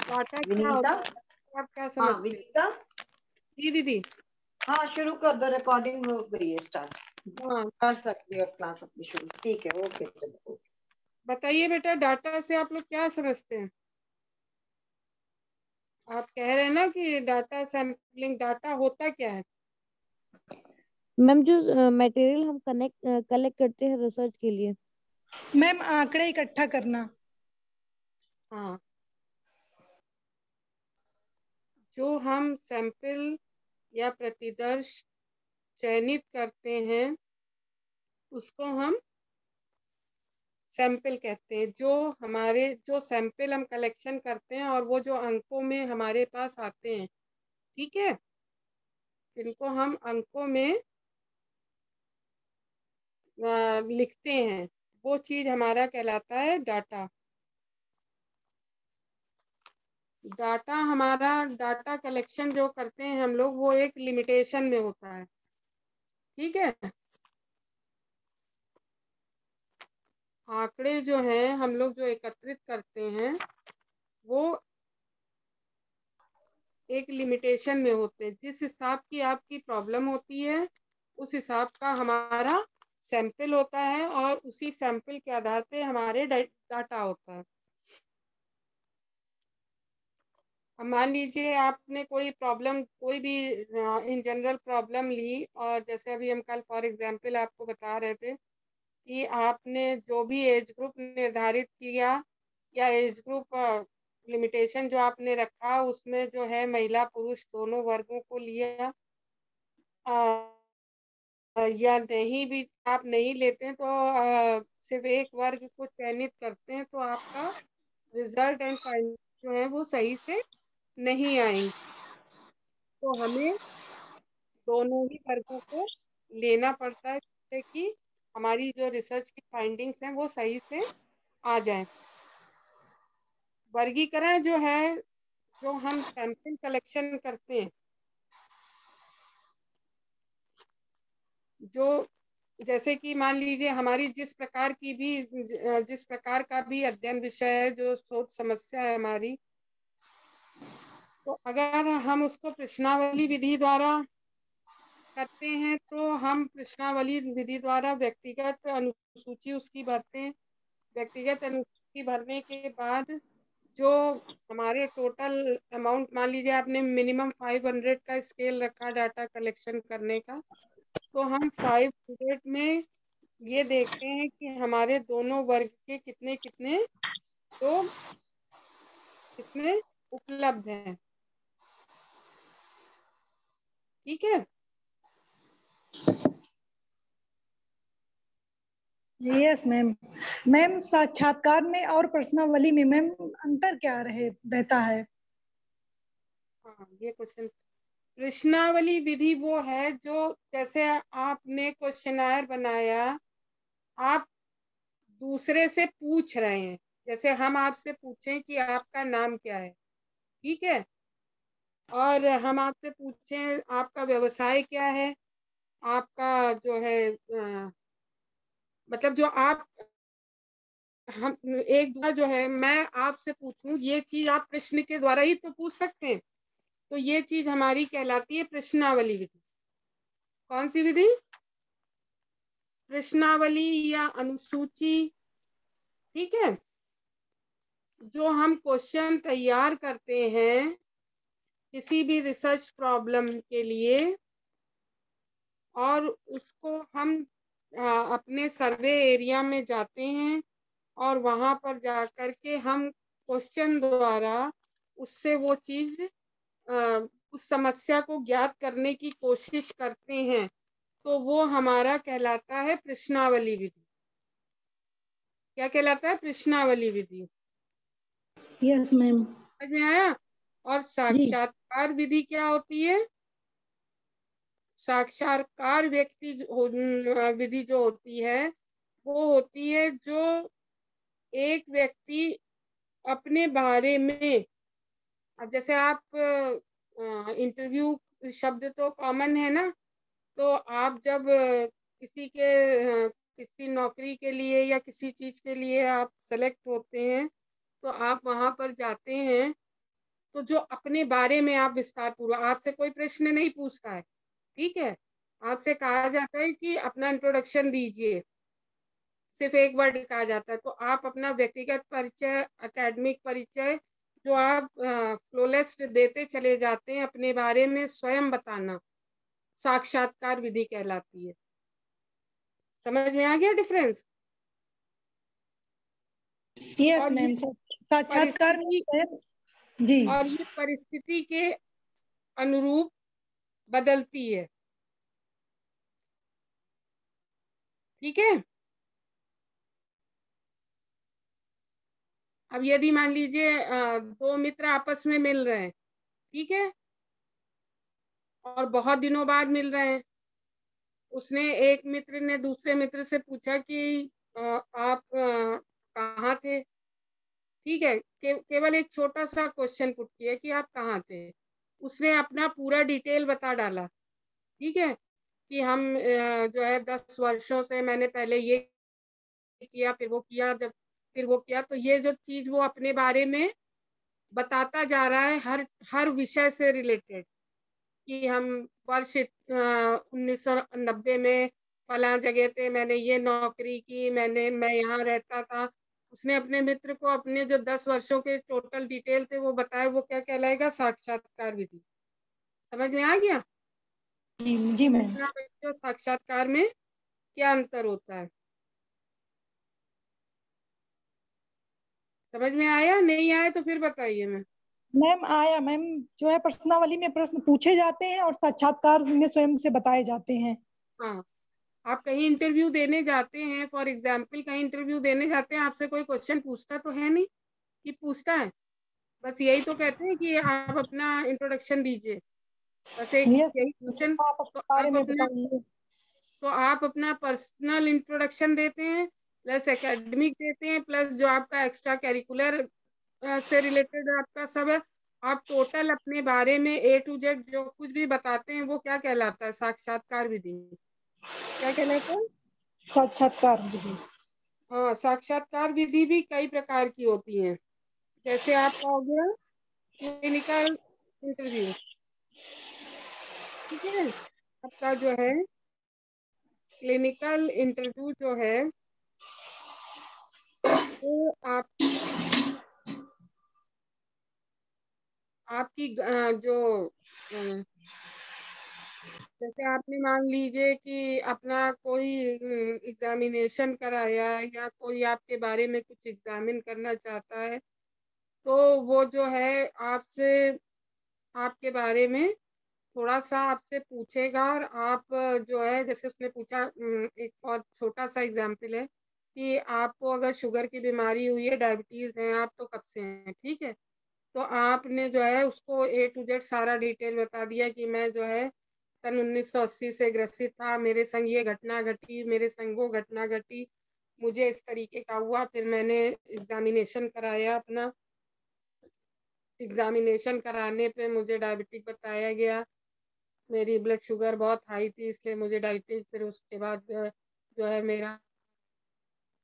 Data क्या विनीता। होता है, आप क्या हाँ समझते हैं? विनीता। जी दीदी। हाँ शुरू कर दो, रिकॉर्डिंग हो गई है स्टार्ट। हाँ कर सकती हो क्लास अपनी शुरू, ठीक है, ओके चलो। बताइए बेटा, डाटा से आप लोग क्या समझते हैं? आप कह रहे हैं ना कि डाटा सैम्पलिंग, डाटा होता क्या है? मैम जो मटेरियल हम कलेक्ट करते हैं रिसर्च के लिए। मैम आंकड़े इकट्ठा करना। हाँ, जो हम सैंपल या प्रतिदर्श चयनित करते हैं उसको हम सैंपल कहते हैं। जो सैंपल हम कलेक्शन करते हैं और वो जो अंकों में हमारे पास आते हैं, ठीक है, जिनको हम अंकों में लिखते हैं, वो चीज हमारा कहलाता है डाटा। डाटा हमारा, डाटा कलेक्शन जो करते हैं हम लोग, वो एक लिमिटेशन में होता है, ठीक है। आंकड़े जो हैं हम लोग जो एकत्रित करते हैं वो एक लिमिटेशन में होते हैं। जिस हिसाब की आपकी प्रॉब्लम होती है उस हिसाब का हमारा सैंपल होता है और उसी सैंपल के आधार पे हमारे डाटा होता है। अब मान लीजिए आपने कोई प्रॉब्लम, कोई भी इन जनरल प्रॉब्लम ली, और जैसे अभी हम कल फॉर एग्जांपल आपको बता रहे थे कि आपने जो भी एज ग्रुप निर्धारित किया या एज ग्रुप लिमिटेशन जो आपने रखा, उसमें जो है महिला पुरुष दोनों वर्गों को लिया, या नहीं भी आप नहीं लेते हैं तो सिर्फ एक वर्ग को चयनित करते हैं, तो आपका रिजल्ट एंड फाइंडिंग जो है वो सही से नहीं आएंगे। तो हमें दोनों ही वर्गों को लेना पड़ता है जिससे कि हमारी जो रिसर्च की फाइंडिंग्स हैं वो सही से आ जाए। वर्गीकरण जो है, जो हम सैंपल कलेक्शन करते हैं, जो जैसे कि मान लीजिए हमारी जिस प्रकार का भी अध्ययन विषय है, जो शोध समस्या है हमारी, तो अगर हम उसको प्रश्नावली विधि द्वारा करते हैं तो हम प्रश्नावली विधि द्वारा व्यक्तिगत अनुसूची उसकी भरते हैं। व्यक्तिगत अनुसूची भरने के बाद जो हमारे टोटल अमाउंट, मान लीजिए आपने मिनिमम 500 का स्केल रखा डाटा कलेक्शन करने का, तो हम 500 में ये देखते हैं कि हमारे दोनों वर्ग के कितने कितने लोग इसमें उपलब्ध हैं, ठीक है। Yes ma'am. मैम साक्षात्कार में और प्रश्नावली में मैम अंतर क्या रहता है? हाँ, ये क्वेश्चन। प्रश्नावली विधि वो है जो, जैसे आपने क्वेश्चनायर बनाया, आप दूसरे से पूछ रहे हैं, जैसे हम आपसे पूछें कि आपका नाम क्या है, ठीक है, और हम आपसे पूछें आपका व्यवसाय क्या है, आपका जो है मतलब जो आप, हम एक दूसरा जो है, मैं आपसे पूछूं, ये चीज आप प्रश्न के द्वारा ही तो पूछ सकते हैं। तो ये चीज हमारी कहलाती है प्रश्नावली विधि। कौन सी विधि? प्रश्नावली या अनुसूची, ठीक है। जो हम क्वेश्चन तैयार करते हैं किसी भी रिसर्च प्रॉब्लम के लिए, और उसको हम अपने सर्वे एरिया में जाते हैं और वहां पर जा कर के हम क्वेश्चन द्वारा उससे वो चीज, उस समस्या को ज्ञात करने की कोशिश करते हैं, तो वो हमारा कहलाता है प्रश्नावली विधि। क्या कहलाता है? प्रश्नावली विधि। Yes ma'am. समझ में आया? और जी। साक्षात्कार विधि क्या होती है? साक्षात्कार विधि जो होती है वो होती है जो एक व्यक्ति अपने बारे में, अब जैसे आप, इंटरव्यू शब्द तो कॉमन है ना, तो आप जब किसी नौकरी के लिए या किसी चीज के लिए आप सेलेक्ट होते हैं, तो आप वहां पर जाते हैं तो जो अपने बारे में आप विस्तार पूर्वक, आपसे कोई प्रश्न नहीं पूछता है, ठीक है, आपसे कहा जाता है कि अपना इंट्रोडक्शन दीजिए, सिर्फ एक वर्ड कहा जाता है। तो आप अपना व्यक्तिगत परिचय, एकेडमिक परिचय जो आप फ्लोलेस देते चले जाते हैं, अपने बारे में स्वयं बताना, साक्षात्कार विधि कहलाती है। समझ में आ गया डिफरेंस? यस और मैम, ये साक्षात्कार में परिस्थिति, जी और ये परिस्थिति के अनुरूप बदलती है, ठीक है। अब यदि मान लीजिए दो मित्र आपस में मिल रहे हैं, ठीक है, और बहुत दिनों बाद मिल रहे हैं, उसने, एक मित्र ने दूसरे मित्र से पूछा कि आप कहाँ थे, ठीक है, केवल एक छोटा सा क्वेश्चन पुट किया कि आप कहाँ थे। उसने अपना पूरा डिटेल बता डाला, ठीक है, कि हम जो है 10 वर्षों से मैंने पहले ये किया, फिर वो किया, जब फिर वो किया। तो ये जो चीज वो अपने बारे में बताता जा रहा है, हर विषय से रिलेटेड, कि हम वर्ष 1990 में फला जगह थे, मैंने ये नौकरी की, मैं यहाँ रहता था। उसने अपने मित्र को अपने जो 10 वर्षों के टोटल डिटेल थे वो बताए। वो क्या कहलाएगा? साक्षात्कार विधि। समझ में आ गया? जी मैम। साक्षात्कार में क्या अंतर होता है? समझ में आया? नहीं आया तो फिर बताइए। मैम आया मैम, जो है प्रश्नावली में प्रश्न पूछे जाते हैं और साक्षात्कार में स्वयं से बताए जाते हैं। हाँ, आप कहीं इंटरव्यू देने जाते हैं, फॉर एग्जाम्पल कहीं इंटरव्यू देने जाते हैं, आपसे कोई क्वेश्चन पूछता तो है नहीं कि पूछता है? बस यही तो कहते हैं कि आप अपना इंट्रोडक्शन दीजिए, बस एक यस, यही क्वेश्चन। आप अपने बारे में बताइए। तो आप अपना पर्सनल इंट्रोडक्शन देते हैं, प्लस एकेडमिक देते हैं, प्लस जो आपका एक्स्ट्रा करिकुलर से रिलेटेड आपका सब है। आप टोटल अपने बारे में A to Z जो कुछ भी बताते हैं वो क्या कहलाता है? साक्षात्कार विधि। क्या कहलाता है? साक्षात्कार विधि। हाँ, साक्षात्कार विधि भी कई प्रकार की होती है। जैसे आपका हो गया क्लिनिकल इंटरव्यू, ठीक है, आपका जो है क्लिनिकल इंटरव्यू जो है वो आपकी जो जैसे आपने मान लीजिए कि अपना कोई एग्जामिनेशन कराया, या कोई आपके बारे में कुछ एग्जामिन करना चाहता है, तो वो जो है आपसे, आपके बारे में थोड़ा सा आपसे पूछेगा। और आप जो है, जैसे उसने पूछा, एक और छोटा सा एग्जाम्पल है कि आपको अगर शुगर की बीमारी हुई है, डायबिटीज है आप, तो कब से हैं, ठीक है, तो आपने जो है उसको A to Z सारा डिटेल बता दिया कि मैं जो है सन 1980 से ग्रसित था, मेरे संग ये घटना घटी, मेरे संग वो घटना घटी, मुझे इस तरीके का हुआ, फिर मैंने एग्जामिनेशन कराया, अपना एग्जामिनेशन कराने पे मुझे डायबिटिक बताया गया, मेरी ब्लड शुगर बहुत हाई थी इसलिए मुझे डाइटिक, फिर उसके बाद जो है मेरा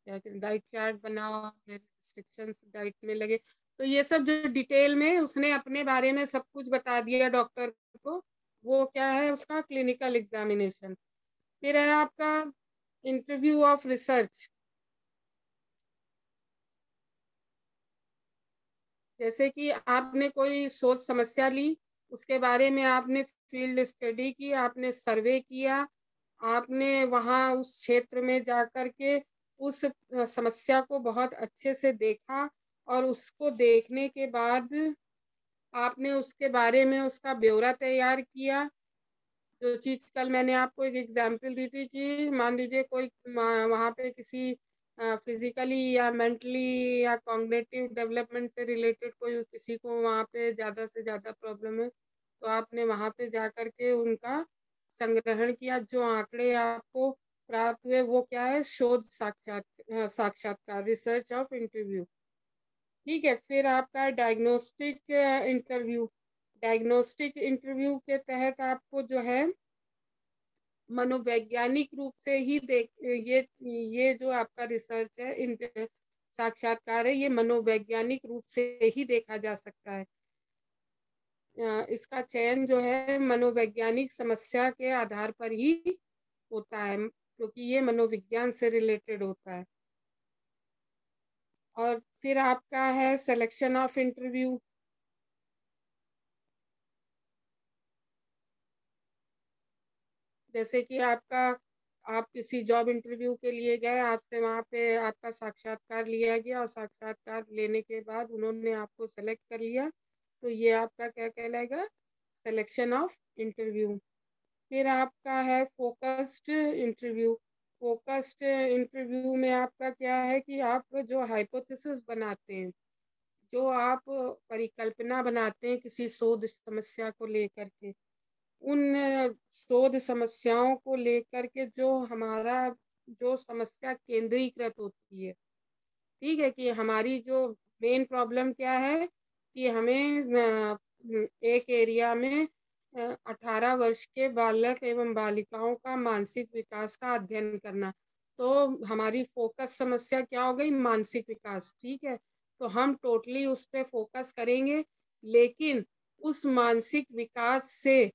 क्या डाइट चार्ट बना, मेरे रिस्ट्रिक्शंस डाइट में लगे। तो ये सब जो डिटेल में उसने अपने बारे में सब कुछ बता दिया डॉक्टर को, वो क्या है? उसका क्लिनिकल एग्जामिनेशन। फिर है आपका इंटरव्यू ऑफ रिसर्च। जैसे कि आपने कोई शोध समस्या ली, उसके बारे में आपने फील्ड स्टडी की, आपने सर्वे किया, आपने वहाँ उस क्षेत्र में जाकर के उस समस्या को बहुत अच्छे से देखा, और उसको देखने के बाद आपने उसके बारे में उसका ब्यौरा तैयार किया। जो चीज़ कल मैंने आपको एक एग्जाम्पल दी थी कि मान लीजिए कोई वहाँ पे किसी फिजिकली या मेंटली या कॉग्निटिव डेवलपमेंट से रिलेटेड कोई किसी को वहाँ पे ज़्यादा से ज़्यादा प्रॉब्लम है, तो आपने वहाँ पे जा कर के उनका संग्रहण किया। जो आंकड़े आपको प्राप्त हुए वो क्या है? शोध साक्षात्कार, रिसर्च ऑफ इंटरव्यू, ठीक है। फिर आपका डायग्नोस्टिक इंटरव्यू। डायग्नोस्टिक इंटरव्यू के तहत आपको जो है मनोवैज्ञानिक रूप से ही ये जो आपका रिसर्च है, साक्षात्कार है, ये मनोवैज्ञानिक रूप से ही देखा जा सकता है इसका चयन जो है मनोवैज्ञानिक समस्या के आधार पर ही होता है, क्योंकि ये मनोविज्ञान से रिलेटेड होता है। और फिर आपका है सिलेक्शन ऑफ इंटरव्यू। जैसे कि आप किसी जॉब इंटरव्यू के लिए गए, आपसे वहाँ पे आपका साक्षात्कार लिया गया और साक्षात्कार लेने के बाद उन्होंने आपको सेलेक्ट कर लिया, तो ये आपका क्या कहलाएगा? Selection of interview. फिर आपका है फोकस्ड इंटरव्यू। फोकस्ड इंटरव्यू में आपका क्या है कि आप जो हाइपोथेसिस बनाते हैं, जो आप परिकल्पना बनाते हैं किसी शोध समस्या को लेकर के, उन शोध समस्याओं को लेकर के जो समस्या केंद्रीकृत होती है, ठीक है, कि हमारी जो मेन प्रॉब्लम क्या है कि हमें एक एरिया में 18 वर्ष के बालक एवं बालिकाओं का मानसिक विकास का अध्ययन करना। तो हमारी फोकस समस्या क्या हो गई? मानसिक विकास। ठीक है, तो हम टोटली उस पर फोकस करेंगे, लेकिन उस मानसिक विकास से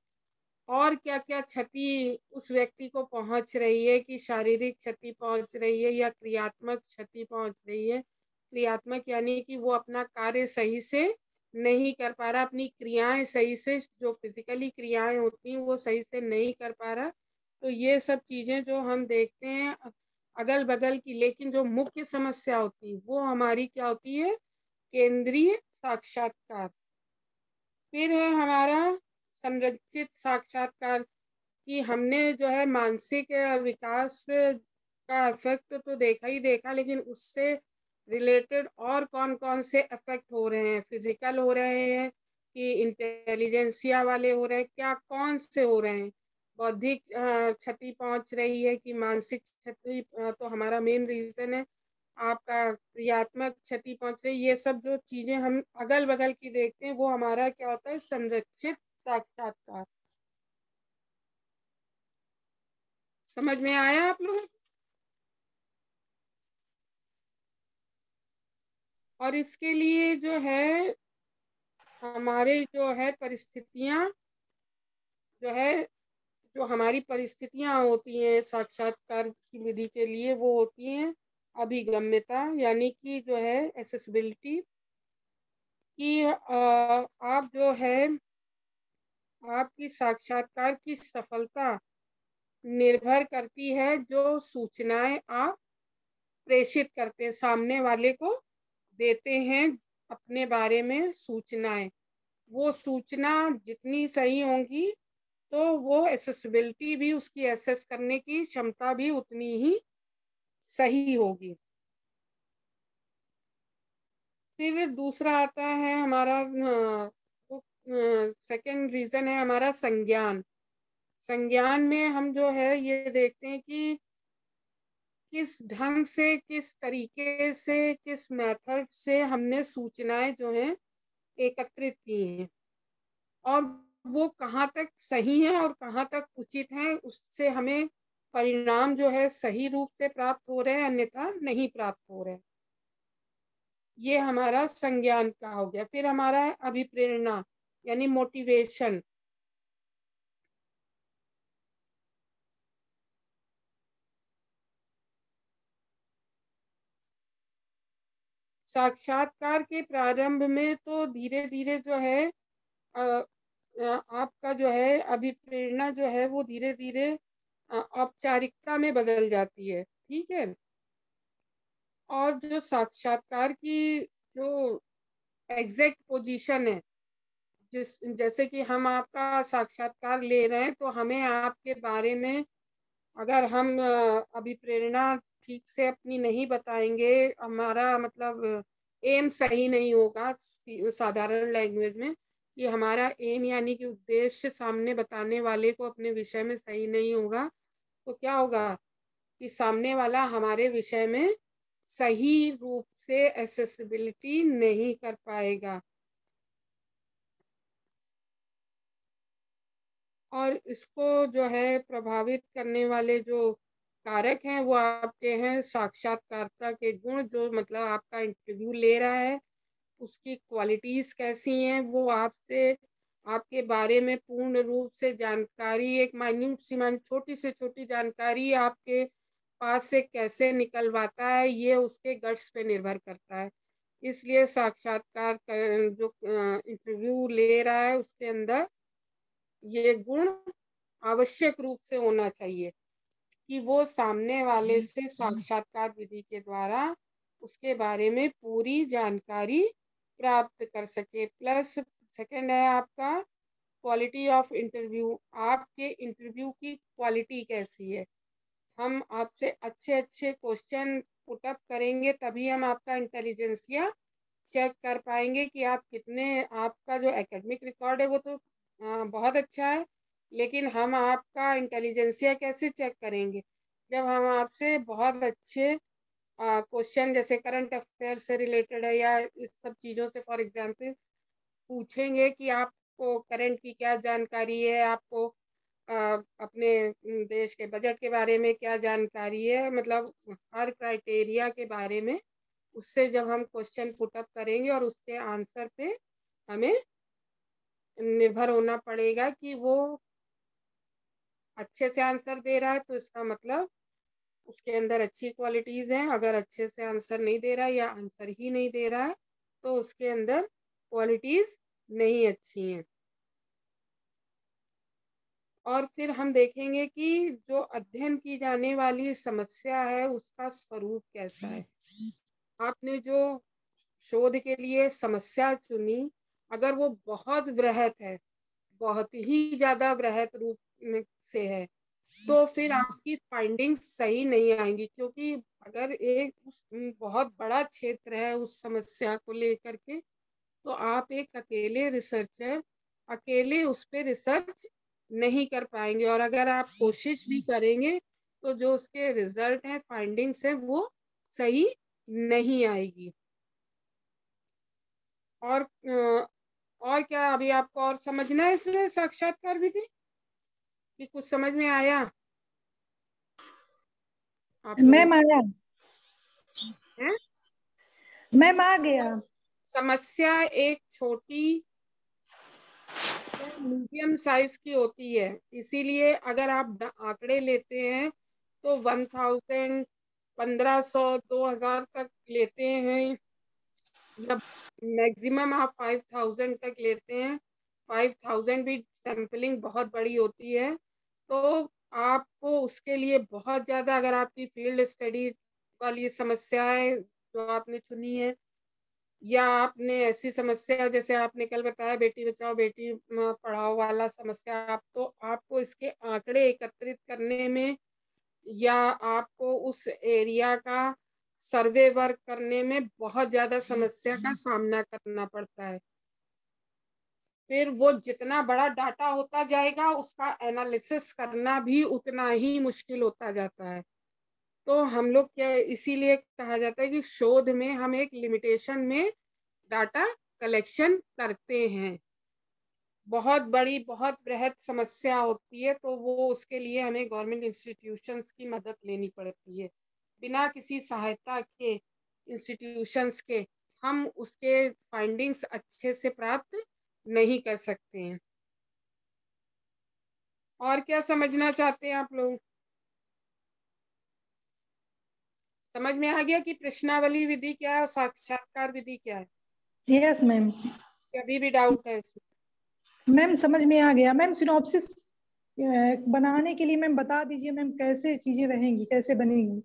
और क्या क्या क्षति उस व्यक्ति को पहुंच रही है, कि शारीरिक क्षति पहुंच रही है या क्रियात्मक क्षति पहुंच रही है। क्रियात्मक यानी कि वो अपना कार्य सही से नहीं कर पा रहा, अपनी क्रियाएं सही से, जो फिजिकली क्रियाएं होती हैं वो सही से नहीं कर पा रहा। तो ये सब चीजें जो हम देखते हैं अगल बगल की, लेकिन जो मुख्य समस्या होती है वो हमारी क्या होती है? केंद्रीय साक्षात्कार। फिर है हमारा संरचित साक्षात्कार, कि हमने जो है मानसिक विकास का इफेक्ट तो देखा ही देखा, लेकिन उससे रिलेटेड और कौन कौन से इफेक्ट हो रहे हैं? फिजिकल हो रहे हैं कि इंटेलिजेंसिया वाले हो रहे हैं, क्या कौन से हो रहे हैं? बौद्धिक क्षति पहुंच रही है कि मानसिक क्षति? तो हमारा मेन रीजन है आपका क्रियात्मक क्षति पहुंच रही। ये सब जो चीजें हम अगल बगल की देखते हैं वो हमारा क्या होता है? संरक्षित साक्षात्कार। समझ में आया आप लोग? और इसके लिए जो है हमारे जो है परिस्थितियां जो है, जो हमारी परिस्थितियां होती हैं साक्षात्कार की विधि के लिए, वो होती हैं अभिगम्यता, यानी कि जो है एसेसिबिलिटी, कि आप जो है आपकी साक्षात्कार की सफलता निर्भर करती है जो सूचनाएं आप प्रेषित करते हैं, सामने वाले को देते हैं अपने बारे में सूचनाएं। वो सूचना जितनी सही होंगी तो वो एसेसिबिलिटी भी, उसकी एसेस करने की क्षमता भी उतनी ही सही होगी। फिर दूसरा आता है हमारा सेकंड रीजन है हमारा संज्ञान। संज्ञान में हम जो है ये देखते हैं कि किस ढंग से, किस तरीके से, किस मेथड से हमने सूचनाएं जो हैं एकत्रित की हैं, और वो कहाँ तक सही है और कहाँ तक उचित है, उससे हमें परिणाम जो है सही रूप से प्राप्त हो रहे हैं, अन्यथा नहीं प्राप्त हो रहे। ये हमारा संज्ञान का हो गया। फिर हमारा है अभिप्रेरणा, यानी मोटिवेशन। साक्षात्कार के प्रारंभ में तो धीरे धीरे जो है आपका जो है अभिप्रेरणा जो है वो धीरे धीरे औपचारिकता में बदल जाती है। ठीक है, और जो साक्षात्कार की जो एग्जैक्ट पोजीशन है, जैसे कि हम आपका साक्षात्कार ले रहे हैं, तो हमें आपके बारे में अगर हम अभिप्रेरणा ठीक से अपनी नहीं बताएंगे, हमारा मतलब एम सही नहीं होगा, साधारण लैंग्वेज में कि हमारा एम यानी कि उद्देश्य सामने बताने वाले को अपने विषय में सही नहीं होगा, तो क्या होगा कि सामने वाला हमारे विषय में सही रूप से एसेसिबिलिटी नहीं कर पाएगा। और इसको जो है प्रभावित करने वाले जो कारक हैं वो आपके हैं साक्षात्कारता के गुण, जो मतलब आपका इंटरव्यू ले रहा है उसकी क्वालिटीज कैसी हैं, वो आपसे आपके बारे में पूर्ण रूप से जानकारी, एक माइन्यूट सी छोटी से छोटी जानकारी आपके पास से कैसे निकलवाता है, ये उसके गट्स पे निर्भर करता है। इसलिए साक्षात्कार जो इंटरव्यू ले रहा है उसके अंदर ये गुण आवश्यक रूप से होना चाहिए कि वो सामने वाले से साक्षात्कार विधि के द्वारा उसके बारे में पूरी जानकारी प्राप्त कर सके। प्लस सेकंड है आपका क्वालिटी ऑफ इंटरव्यू। आपके इंटरव्यू की क्वालिटी कैसी है। हम आपसे अच्छे अच्छे क्वेश्चन पुटअप करेंगे तभी हम आपका इंटेलिजेंसिया चेक कर पाएंगे कि आप कितने, आपका जो एकेडमिक रिकॉर्ड है वो तो बहुत अच्छा है, लेकिन हम आपका इंटेलिजेंसिया कैसे चेक करेंगे, जब हम आपसे बहुत अच्छे क्वेश्चन जैसे करंट अफेयर से रिलेटेड है या इस सब चीज़ों से फॉर एग्जांपल पूछेंगे कि आपको करंट की क्या जानकारी है, आपको अपने देश के बजट के बारे में क्या जानकारी है, मतलब हर क्राइटेरिया के बारे में उससे जब हम क्वेश्चन पुटअप करेंगे और उसके आंसर पे हमें निर्भर होना पड़ेगा कि वो अच्छे से आंसर दे रहा है तो इसका मतलब उसके अंदर अच्छी क्वालिटीज़ हैं। अगर अच्छे से आंसर नहीं दे रहा है या आंसर ही नहीं दे रहा है तो उसके अंदर क्वालिटीज़ नहीं अच्छी हैं। और फिर हम देखेंगे कि जो अध्ययन की जाने वाली समस्या है उसका स्वरूप कैसा है। आपने जो शोध के लिए समस्या चुनी, अगर वो बहुत वृहत है, बहुत ही ज़्यादा वृहत रूप से है, तो फिर आपकी फाइंडिंग्स सही नहीं आएंगी, क्योंकि अगर एक बहुत बड़ा क्षेत्र है उस समस्या को लेकर के, तो आप एक अकेले रिसर्चर अकेले उस पर रिसर्च नहीं कर पाएंगे, और अगर आप कोशिश भी करेंगे तो जो उसके रिजल्ट हैं, फाइंडिंग्स हैं, वो सही नहीं आएगी। और क्या अभी आपको और समझना है इसमें साक्षात्कार विधि कि कुछ समझ में आया आप मैम आया, हैं? मैम आ गया। समस्या एक छोटी मीडियम साइज की होती है, इसीलिए अगर आप आंकड़े लेते हैं तो 1000, 1500, 2000 तक लेते हैं या मैक्सिमम आप 5000 तक लेते हैं। 5000 भी सैम्पलिंग बहुत बड़ी होती है, तो आपको उसके लिए बहुत ज़्यादा, अगर आपकी फील्ड स्टडी वाली समस्या है जो आपने चुनी है, या आपने ऐसी समस्या जैसे आपने कल बताया बेटी बचाओ बेटी पढ़ाओ वाला समस्या, आप तो आपको इसके आंकड़े एकत्रित करने में या आपको उस एरिया का सर्वे वर्क करने में बहुत ज़्यादा समस्या का सामना करना पड़ता है। फिर वो जितना बड़ा डाटा होता जाएगा उसका एनालिसिस करना भी उतना ही मुश्किल होता जाता है। तो हम लोग क्या, इसीलिए कहा जाता है कि शोध में हम एक लिमिटेशन में डाटा कलेक्शन करते हैं। बहुत बड़ी बहुत बृहद समस्या होती है तो वो उसके लिए हमें गवर्नमेंट इंस्टीट्यूशंस की मदद लेनी पड़ती है। बिना किसी सहायता के इंस्टीट्यूशंस के हम उसके फाइंडिंग्स अच्छे से प्राप्त नहीं कर सकते हैं। और क्या समझना चाहते हैं आप लोग? समझ में आ गया कि प्रश्नावली विधि क्या है और साक्षात्कार विधि क्या है? Yes ma'am. अभी भी डाउट है इसमें? मैम समझ में आ गया। मैम सिनॉप्सिस बनाने के लिए मैम बता दीजिए मैम, कैसे चीजें रहेंगी, कैसे बनेगी?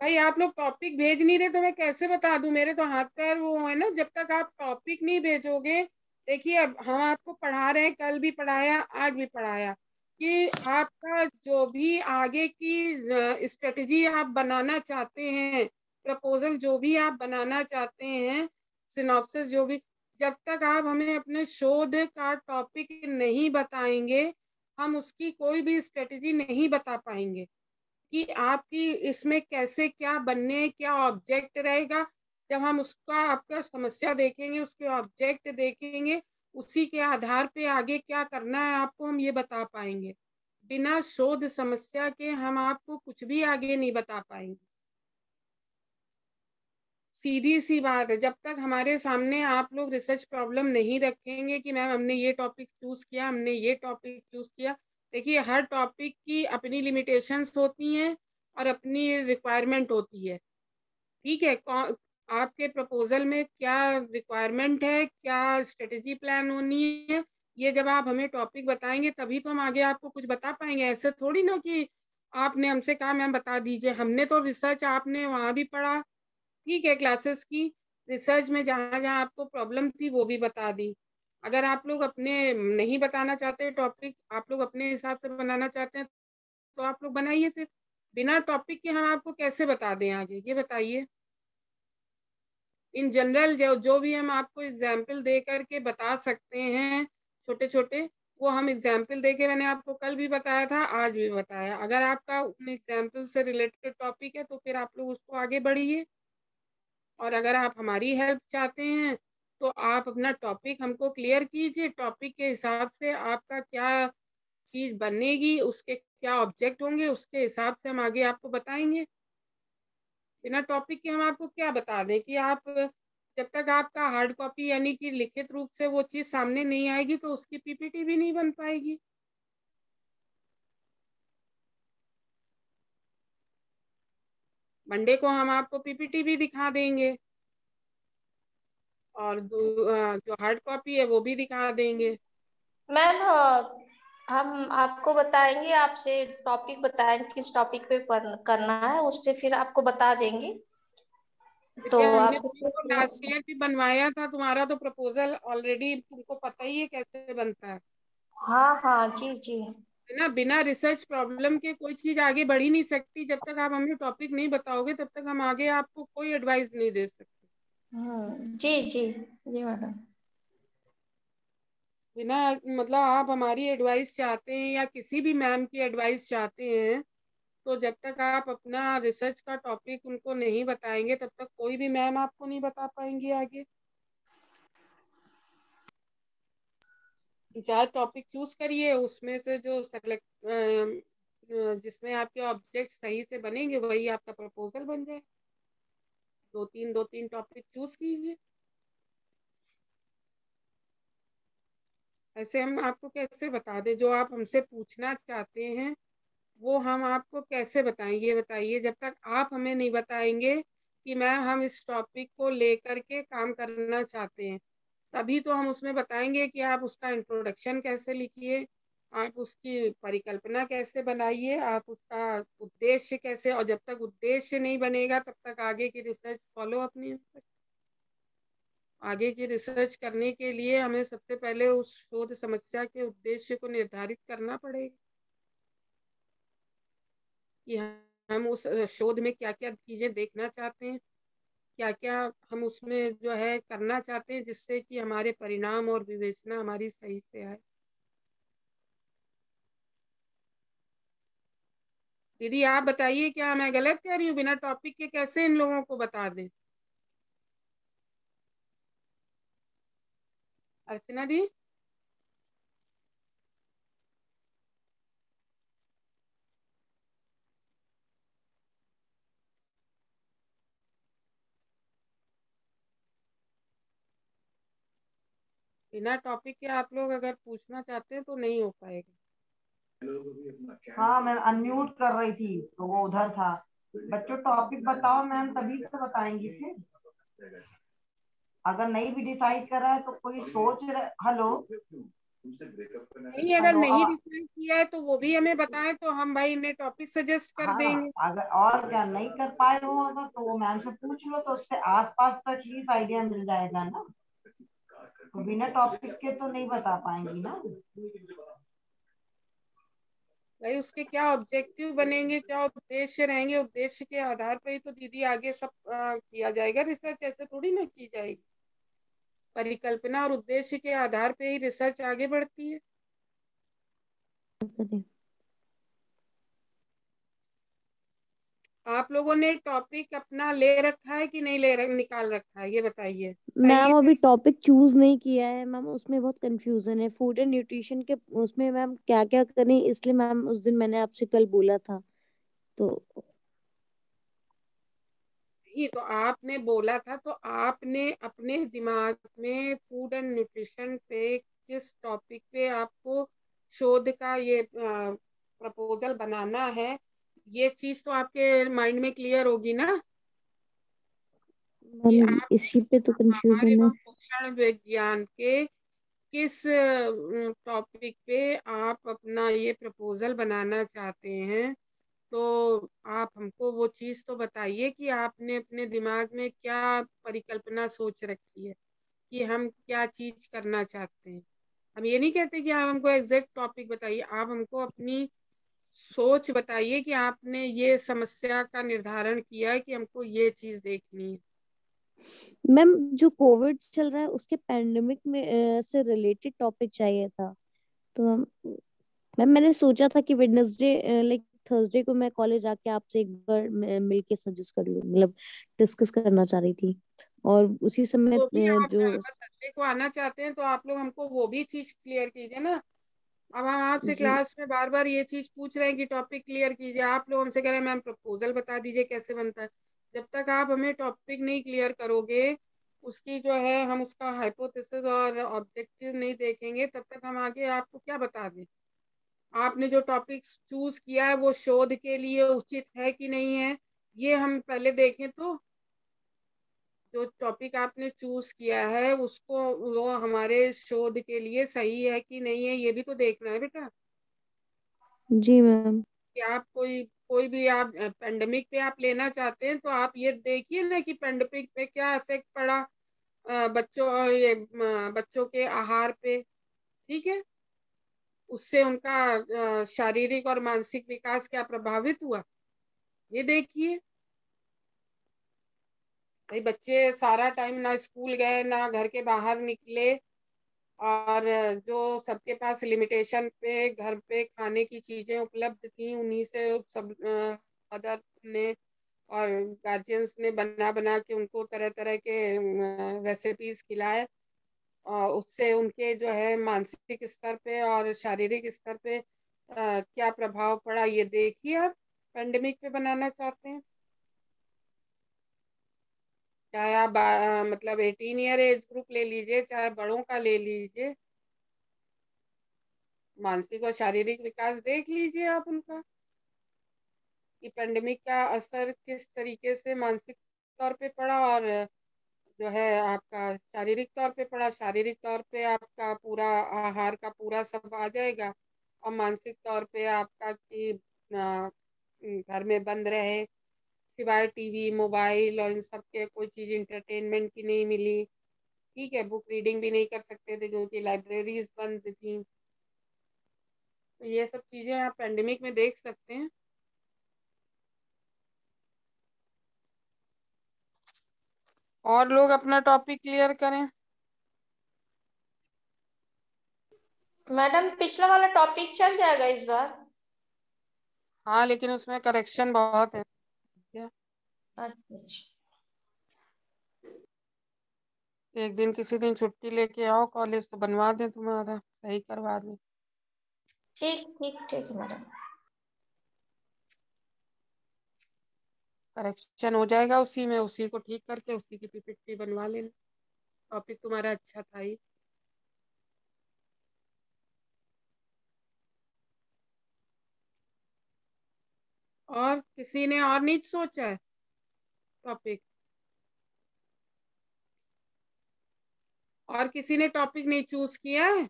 भाई आप लोग टॉपिक भेज नहीं रहे तो मैं कैसे बता दूं, मेरे तो हाथ पैर वो है ना। जब तक आप टॉपिक नहीं भेजोगे, देखिए अब हम आपको पढ़ा रहे हैं, कल भी पढ़ाया आज भी पढ़ाया, कि आपका जो भी आगे की स्ट्रेटजी आप बनाना चाहते हैं, प्रपोजल जो भी आप बनाना चाहते हैं, सिनॉप्सिस जो भी, जब तक आप हमें अपने शोध का टॉपिक नहीं बताएंगे हम उसकी कोई भी स्ट्रेटजी नहीं बता पाएंगे कि आपकी इसमें कैसे क्या बनने, क्या ऑब्जेक्ट रहेगा। जब हम उसका आपका समस्या देखेंगे, उसके ऑब्जेक्ट देखेंगे, उसी के आधार पे आगे क्या करना है आपको हम ये बता पाएंगे। बिना शोध समस्या के हम आपको कुछ भी आगे नहीं बता पाएंगे। सीधी सी बात है, जब तक हमारे सामने आप लोग रिसर्च प्रॉब्लम नहीं रखेंगे कि मैम हमने ये टॉपिक चूज किया, हमने ये टॉपिक चूज किया। देखिए, हर टॉपिक की अपनी लिमिटेशंस होती हैं और अपनी रिक्वायरमेंट होती है। ठीक है, आपके प्रपोजल में क्या रिक्वायरमेंट है, क्या स्ट्रेटेजी प्लान होनी है, ये जब आप हमें टॉपिक बताएंगे तभी तो हम आगे आपको कुछ बता पाएंगे। ऐसे थोड़ी ना कि आपने हमसे कहा मैम बता दीजिए। हमने तो रिसर्च, आपने वहाँ भी पढ़ा, ठीक है, क्लासेस की रिसर्च में जहाँ जहाँ आपको प्रॉब्लम थी वो भी बता दी। अगर आप लोग अपने नहीं बताना चाहते टॉपिक, आप लोग अपने हिसाब से बनाना चाहते हैं तो आप लोग बनाइए। फिर बिना टॉपिक के हम आपको कैसे बता दें आगे, ये बताइए। इन जनरल जो भी हम आपको एग्जाम्पल दे करके बता सकते हैं छोटे छोटे, वो हम एग्जाम्पल दे के, मैंने आपको कल भी बताया था, आज भी बताया। अगर आपका उन एग्जाम्पल से रिलेटेड टॉपिक है तो फिर आप लोग उसको आगे बढ़िए। और अगर आप हमारी हेल्प चाहते हैं तो आप अपना टॉपिक हमको क्लियर कीजिए। टॉपिक के हिसाब से आपका क्या चीज बनेगी, उसके क्या ऑब्जेक्ट होंगे, उसके हिसाब से हम आगे आपको बताएंगे। बिना टॉपिक के हम आपको क्या बता दें कि आप, जब तक आपका हार्ड कॉपी यानी कि लिखित रूप से वो चीज सामने नहीं आएगी तो उसकी पीपीटी भी नहीं बन पाएगी। मंडे को हम आपको पीपीटी भी दिखा देंगे और जो हार्ड कॉपी है वो भी दिखा देंगे। मैम हम आपको बताएंगे, आपसे टॉपिक बताएंगे किस टॉपिक पे करना है, उस पे फिर आपको बता देंगे। तो विद्या, हमने आपसे तो लास्ट ईयर भी बनवाया था। तुम्हारा तो प्रपोजल ऑलरेडी तुमको पता ही है कैसे बनता है। हाँ हाँ जी जी। है ना, बिना रिसर्च प्रॉब्लम के कोई चीज आगे बढ़ ही नहीं सकती। जब तक आप हमें टॉपिक नहीं बताओगे तब तक हम आगे आपको कोई एडवाइस नहीं दे सकते। जी जी जी मैडम। बिना मतलब आप हमारी एडवाइस चाहते हैं या किसी भी मैम की एडवाइस चाहते हैं तो जब तक आप अपना रिसर्च का टॉपिक उनको नहीं बताएंगे तब तक कोई भी मैम आपको नहीं बता पाएंगी आगे। चार टॉपिक चूज करिए, उसमें से जो सेलेक्ट जिसमें आपके ऑब्जेक्ट सही से बनेंगे वही आपका प्रपोजल बन जाए। दो तीन टॉपिक चूज कीजिए। ऐसे हम आपको कैसे बता दें, जो आप हमसे पूछना चाहते हैं वो हम आपको कैसे बताएंगे, ये बताइए। जब तक आप हमें नहीं बताएंगे कि मैम हम इस टॉपिक को लेकर के काम करना चाहते हैं, तभी तो हम उसमें बताएंगे कि आप उसका इंट्रोडक्शन कैसे लिखिए, आप उसकी परिकल्पना कैसे बनाइए, आप उसका उद्देश्य कैसे। और जब तक उद्देश्य नहीं बनेगा तब तक आगे की रिसर्च फॉलो अप नहीं हो सकती। आगे की रिसर्च करने के लिए हमें सबसे पहले उस शोध समस्या के उद्देश्य को निर्धारित करना पड़ेगा कि हम उस शोध में क्या क्या चीजें देखना चाहते हैं, क्या क्या हम उसमें जो है करना चाहते हैं, जिससे कि हमारे परिणाम और विवेचना हमारी सही से आए। दीदी आप बताइए, क्या मैं गलत कह रही हूँ? बिना टॉपिक के कैसे इन लोगों को बता दें? अर्चना दी, बिना टॉपिक के आप लोग अगर पूछना चाहते हैं तो नहीं हो पाएगा। हाँ मैं अनम्यूट कर रही थी तो वो उधर था। बच्चों टॉपिक बताओ मैम, तभी तो बताएंगी फिर। अगर नहीं भी डिसाइड कर रहा है तो कोई सोच रहे। हेलो नहीं, अगर हेलो नहीं डिसाइड किया है तो वो भी हमें बताएं तो हम भाई इन्हें टॉपिक सजेस्ट कर हाँ देंगे। अगर और क्या नहीं कर पाए हो अगर तो वो मैम से पूछ लो, तो उससे आसपास का एटलीस्ट आइडिया मिल जाएगा ना। तो बिना टॉपिक के तो नहीं बता पाएंगी ना। भाई उसके क्या ऑब्जेक्टिव बनेंगे, क्या उद्देश्य रहेंगे, उद्देश्य के आधार पर ही तो दीदी आगे सब किया जाएगा रिसर्च। ऐसे थोड़ी ना की जाएगी। परिकल्पना और उद्देश्य के आधार पे ही रिसर्च आगे बढ़ती है। आप लोगों ने टॉपिक अपना ले रखा है कि नहीं निकाल रखा है, ये बताइए। सही मैम है? अभी टॉपिक चूज नहीं किया है मैम, उसमें बहुत कंफ्यूजन है फूड एंड न्यूट्रिशन के उसमें मैम क्या क्या करें, इसलिए मैम उस दिन मैंने आपसे कल बोला था। तो नहीं, तो आपने बोला था, तो आपने अपने दिमाग में फूड एंड न्यूट्रिशन पे किस टॉपिक पे आपको शोध का ये प्रपोजल बनाना है, ये चीज तो आपके माइंड में क्लियर होगी ना, कि मैम आप इसी पे तो आहार कंफ्यूजन है। एवं पोषण विज्ञान के किस टॉपिक पे आप अपना ये प्रपोजल बनाना चाहते हैं। तो आप हमको वो चीज तो बताइए कि आपने अपने दिमाग में क्या परिकल्पना सोच रखी है, कि हम क्या चीज करना चाहते हैं। हम ये नहीं कहते कि आप हमको एग्जैक्ट टॉपिक बताइए, आप हमको अपनी सोच बताइए कि आपने ये समस्या का निर्धारण किया है कि हमको ये चीज देखनी है। मैम जो कोविड चल रहा है उसके पैंडेमिक में से रिलेटेड टॉपिक चाहिए था। तो मैम मैंने सोचा था कि वेडनेसडे लाइक थर्सडे को मैं कॉलेज आके आपसे एक बार मिल के सजेस्ट कर लूँ, मतलब डिस्कस करना चाह रही थी। और उसी समय तो भी आप जो अगर संडे को आना चाहते हैं तो आप लोग हमको वो भी चीज क्लियर कीजिए ना। अब हम आपसे जी क्लास में बार बार ये चीज पूछ रहे हैं कि टॉपिक क्लियर कीजिए, आप लोग हमसे कह रहे हैं मैम प्रपोजल बता दीजिए कैसे बनता है। जब तक आप हमें टॉपिक नहीं क्लियर करोगे, उसकी जो है हम उसका हाइपोथेसिस और ऑब्जेक्टिव नहीं देखेंगे, तब तक हम आगे आपको क्या बता दें। आपने जो टॉपिक चूज किया है वो शोध के लिए उचित है कि नहीं है, ये हम पहले देखें। तो जो टॉपिक आपने चूज किया है उसको, वो हमारे शोध के लिए सही है कि नहीं है, ये भी तो देखना है बेटा। जी मैम। कि आप कोई कोई भी आप पेंडेमिक पे आप लेना चाहते हैं, तो आप ये देखिए ना कि पेंडेमिक पे क्या इफेक्ट पड़ा बच्चों के आहार पे। ठीक है, उससे उनका शारीरिक और मानसिक विकास क्या प्रभावित हुआ, ये देखिए। भाई बच्चे सारा टाइम ना स्कूल गए ना घर के बाहर निकले, और जो सबके पास लिमिटेशन पे घर पे खाने की चीजें उपलब्ध थी उन्हीं से सब मदर ने और गार्जियंस ने बना बना के उनको तरह तरह के रेसिपीज खिलाए, और उससे उनके जो है मानसिक स्तर पे और शारीरिक स्तर पे क्या प्रभाव पड़ा, ये देखिए। आप पेंडेमिक पे बनाना चाहते हैं, चाहे आप मतलब 18 ईयर एज ग्रुप ले लीजिए, चाहे बड़ों का ले लीजिए, मानसिक और शारीरिक विकास देख लीजिए आप उनका, कि पेंडेमिक का असर किस तरीके से मानसिक तौर पे पड़ा, और जो है आपका शारीरिक तौर पे पड़ा। शारीरिक तौर पे आपका पूरा आहार का पूरा सब आ जाएगा, और मानसिक तौर पे आपका कि घर में बंद रहे, सिवाय टीवी मोबाइल और इन सब के कोई चीज इंटरटेनमेंट की नहीं मिली। ठीक है, बुक रीडिंग भी नहीं कर सकते थे क्योंकि लाइब्रेरीज बंद थी। तो ये सब चीजें आप पेंडेमिक में देख सकते हैं। और लोग अपना टॉपिक क्लियर करें। मैडम पिछला वाला टॉपिक चल जाएगा इस बार? हाँ, लेकिन उसमें करेक्शन बहुत है। अच्छा एक दिन किसी दिन छुट्टी लेके आओ कॉलेज, तो बनवा दें, तुम्हारा सही करवा दें। ठीक ठीक ठीक मैडम। करेक्शन हो जाएगा उसी में, उसी को ठीक करके उसी की पीपीटी बनवा लेना। टॉपिक तुम्हारा अच्छा था ही। और किसी ने और नहीं सोचा है टॉपिक? और किसी ने टॉपिक नहीं चूज किया है?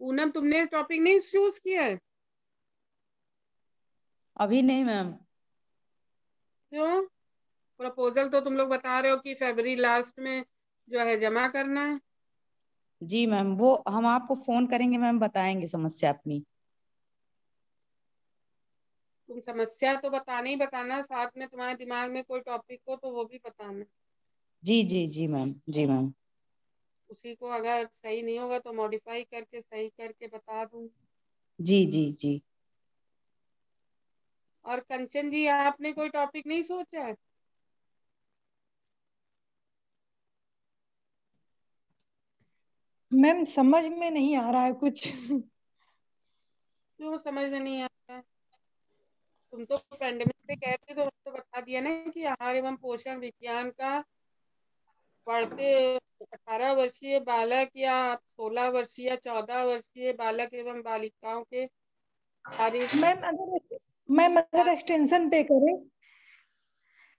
पूनम, तुमने टॉपिक नहीं चूज किया है? अभी नहीं मैम। क्यों? प्रपोजल तो तुम लोग बता रहे हो कि फरवरी लास्ट में जो है जमा करना है। जी मैम, वो हम आपको फोन करेंगे मैम, बताएंगे समस्या अपनी। तुम समस्या तो बताना ही बताना, साथ में तुम्हारे दिमाग में कोई टॉपिक हो तो वो भी बताना। जी जी जी मैम, जी मैम। उसी को अगर सही नहीं होगा तो मॉडिफाई करके सही करके बता दूँ। जी जी जी। और कंचन जी, आपने कोई टॉपिक नहीं सोचा है? मैम समझ में नहीं आ रहा है कुछ। वो समझ में नहीं आता है। तुम तो पेंडेमिक पे कहते तो तो बता दिया ना कि आहार एवं पोषण विज्ञान का बढ़ते 18 वर्षीय बालक या 16 वर्षीय या 14 वर्षीय बालक एवं बालिकाओं के शारीरिक मैम अगर एक्सटेंशन पे करें,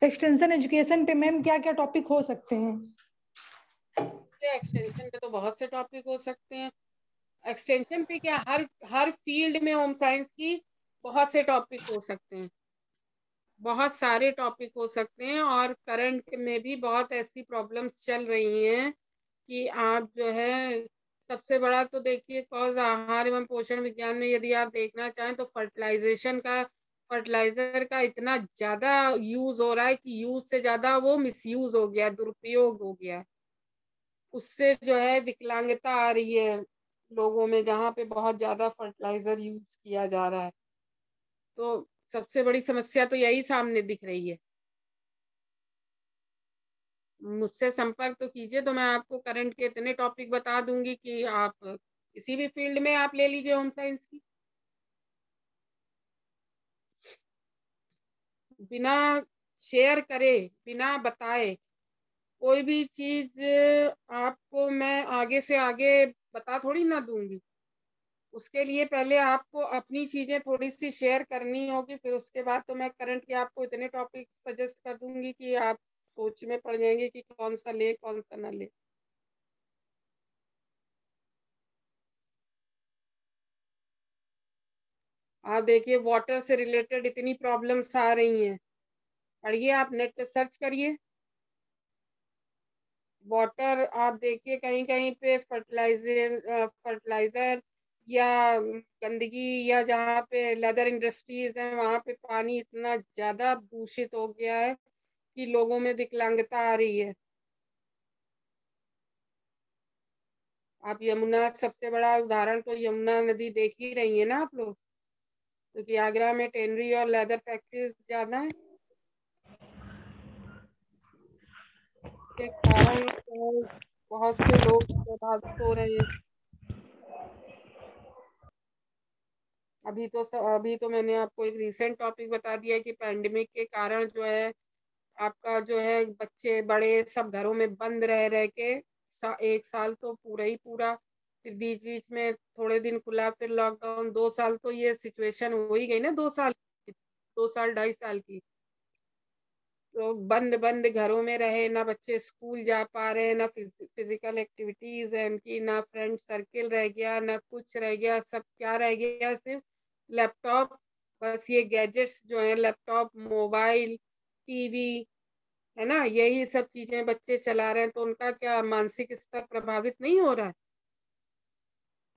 एक्सटेंशन एजुकेशन पे मैम क्या क्या टॉपिक हो सकते हैं? एक्सटेंशन पे तो बहुत से टॉपिक हो सकते हैं। एक्सटेंशन पे क्या, हर हर फील्ड में होम साइंस की बहुत से टॉपिक हो सकते हैं, बहुत सारे टॉपिक हो सकते हैं। और करंट में भी बहुत ऐसी प्रॉब्लम्स चल रही हैं कि आप जो है, सबसे बड़ा तो देखिए कॉज आहार एवं पोषण विज्ञान में यदि आप देखना चाहें तो फर्टिलाइजर का इतना ज्यादा यूज हो रहा है कि यूज से ज्यादा वो मिसयूज हो गया, दुरुपयोग हो गया। उससे जो है विकलांगता आ रही है लोगों में, जहाँ पे बहुत ज्यादा फर्टिलाइजर यूज किया जा रहा है। तो सबसे बड़ी समस्या तो यही सामने दिख रही है। मुझसे संपर्क तो कीजिए तो मैं आपको करंट के इतने टॉपिक बता दूंगी कि आप किसी भी फील्ड में आप ले लीजिए होम साइंस की। बिना शेयर करे, बिना बताए कोई भी चीज आपको मैं आगे से आगे बता थोड़ी ना दूंगी। उसके लिए पहले आपको अपनी चीजें थोड़ी सी शेयर करनी होगी, फिर उसके बाद तो मैं करंट के आपको इतने टॉपिक सजेस्ट कर दूंगी कि आप सोच में पड़ जाएंगे कि कौन सा ले कौन सा ना ले। आप देखिए वाटर से रिलेटेड इतनी प्रॉब्लम्स आ रही हैं, पढ़िए, आप नेट पे सर्च करिए वाटर। आप देखिए कहीं कहीं पे फर्टिलाइजर या गंदगी, या जहाँ पे लेदर इंडस्ट्रीज है वहाँ पे पानी इतना ज्यादा दूषित हो गया है कि लोगों में विकलांगता आ रही है। आप यमुना, सबसे बड़ा उदाहरण तो यमुना नदी देख ही रही है ना आप लोग, क्योंकि आगरा में टेनरी और लेदर फैक्ट्रीज ज्यादा है। इसके कारण तो बहुत से लोग प्रभावित हो रहे हैं। अभी तो मैंने आपको एक रीसेंट टॉपिक बता दिया कि पैंडेमिक के कारण जो है आपका जो है बच्चे बड़े सब घरों में बंद रह रह के 1 साल तो पूरा ही पूरा, फिर बीच बीच में थोड़े दिन खुला, फिर लॉकडाउन, 2 साल तो ये सिचुएशन हो ही गई ना, 2 साल 2.5 साल की तो बंद बंद घरों में रहे, ना बच्चे स्कूल जा पा रहे, ना फिजिकल एक्टिविटीज है उनकी, ना फ्रेंड सर्किल रह गया, ना कुछ रह गया। सब क्या रह गया, सिर्फ लैपटॉप। बस ये गैजेट्स जो है, लैपटॉप, मोबाइल, टीवी, है ना, यही सब चीजें बच्चे चला रहे हैं। तो उनका क्या मानसिक स्तर प्रभावित नहीं हो रहा है?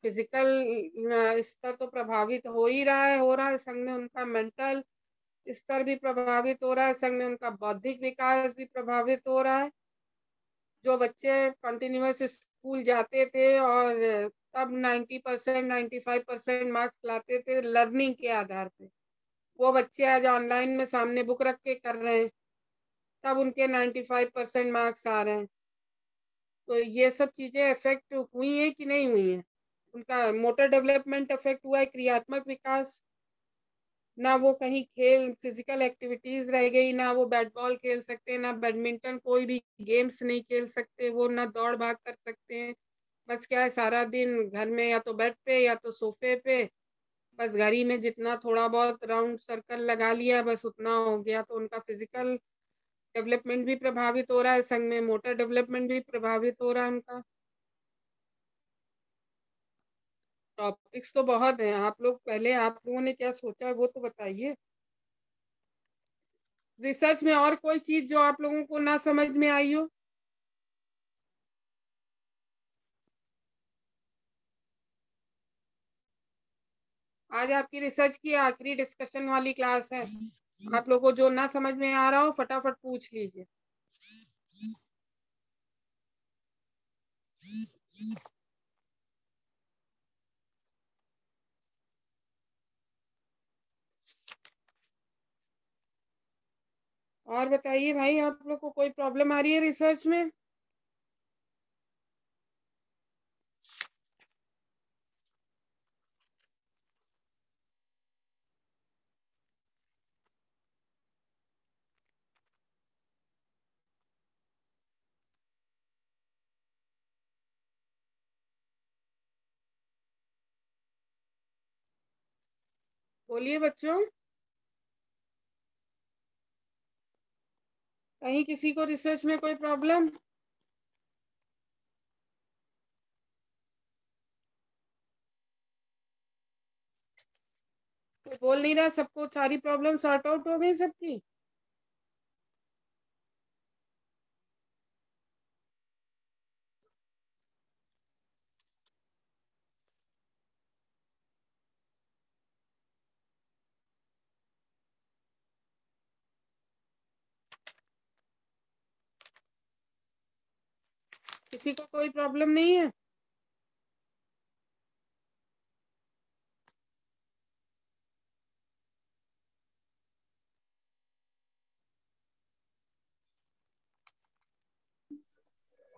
फिजिकल स्तर तो प्रभावित हो ही रहा है, हो रहा है, संग में उनका मेंटल स्तर भी प्रभावित हो रहा है, संग में उनका बौद्धिक विकास भी प्रभावित हो रहा है। जो बच्चे कंटिन्यूअस स्कूल जाते थे और तब 90% 95% मार्क्स लाते थे लर्निंग के आधार पे, वो बच्चे आज ऑनलाइन में सामने बुक रख के कर रहे हैं, तब उनके 95% मार्क्स आ रहे हैं। तो ये सब चीजें इफेक्ट हुई हैं कि नहीं हुई हैं? उनका मोटर डेवलपमेंट इफेक्ट हुआ है, क्रियात्मक विकास, ना वो कहीं खेल फिजिकल एक्टिविटीज रह गई, ना वो बैट बॉल खेल सकते, ना बैडमिंटन, कोई भी गेम्स नहीं खेल सकते वो, ना दौड़ भाग कर सकते हैं। बस क्या है, सारा दिन घर में या तो बेड पे या तो सोफे पे, बस घर ही में जितना थोड़ा बहुत राउंड सर्कल लगा लिया बस उतना हो गया। तो उनका फिजिकल डेवलपमेंट भी प्रभावित हो रहा है, संग में मोटर डेवलपमेंट भी प्रभावित हो रहा है उनका। टॉपिक्स तो बहुत हैं, आप लोग पहले आप लोगों ने क्या सोचा है वो तो बताइए। रिसर्च में और कोई चीज जो आप लोगों को ना समझ में आई हो? आज आपकी रिसर्च की आखिरी डिस्कशन वाली क्लास है, आप लोगों को जो ना समझ में आ रहा हो फटाफट पूछ लीजिए। और बताइए भाई, आप लोग को कोई प्रॉब्लम आ रही है रिसर्च में? बोलिए बच्चों, कहीं किसी को रिसर्च में कोई प्रॉब्लम? कोई बोल नहीं रहा, सबको सारी प्रॉब्लम सॉर्ट आउट हो गई सबकी? किसी को कोई प्रॉब्लम नहीं है?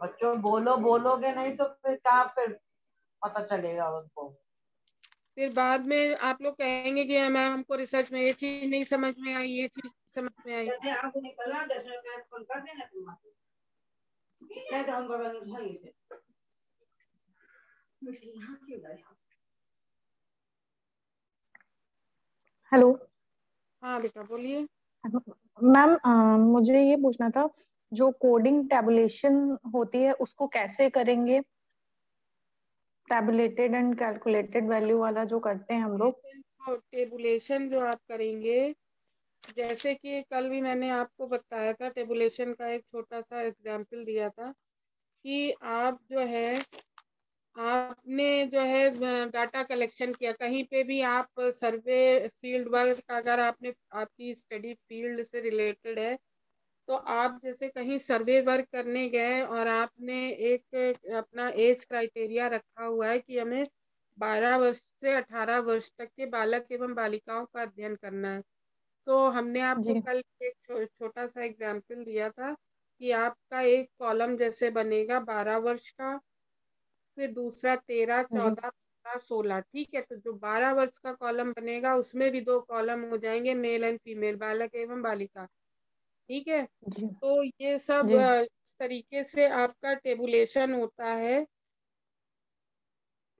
बच्चों बोलो, बोलोगे नहीं तो फिर क्या, फिर पता चलेगा उनको। फिर बाद में आप लोग कहेंगे कि मैम हमको रिसर्च में ये चीज नहीं समझ में आई, ये चीज समझ में आई। जैसे आपको निकलना 10 मिनट कॉल कर देना तुम, क्या तो हम बगल में भाई थे। हेलो हाँ बेटा बोलिए। मैम, मुझे ये पूछना था, जो कोडिंग टैबुलेशन होती है उसको कैसे करेंगे? टैबुलेटेड एंड कैलकुलेटेड वैल्यू वाला जो करते हैं हम लोग। टेबुलेशन जो आप करेंगे, जैसे कि कल भी मैंने आपको बताया था, टेबुलेशन का एक छोटा सा एग्जाम्पल दिया था कि आप जो है, आपने जो है डाटा कलेक्शन किया, कहीं पे भी आप सर्वे फील्ड वर्क, अगर आपने आपकी स्टडी फील्ड से रिलेटेड है तो आप जैसे कहीं सर्वे वर्क करने गए और आपने एक अपना एज क्राइटेरिया रखा हुआ है कि हमें 12 वर्ष से 18 वर्ष तक के बालक एवं बालिकाओं का अध्ययन करना है, तो हमने आपको जी कल एक छोटा सा एग्जाम्पल दिया था कि आपका एक कॉलम जैसे बनेगा 12 वर्ष का, फिर दूसरा 13, जी 14, 15, 16। ठीक है, तो जो 12 वर्ष का कॉलम बनेगा उसमें भी 2 कॉलम हो जाएंगे, मेल एंड फीमेल, बालक एवं बालिका। ठीक है, जी तो ये सब जी इस तरीके से आपका टेबुलेशन होता है।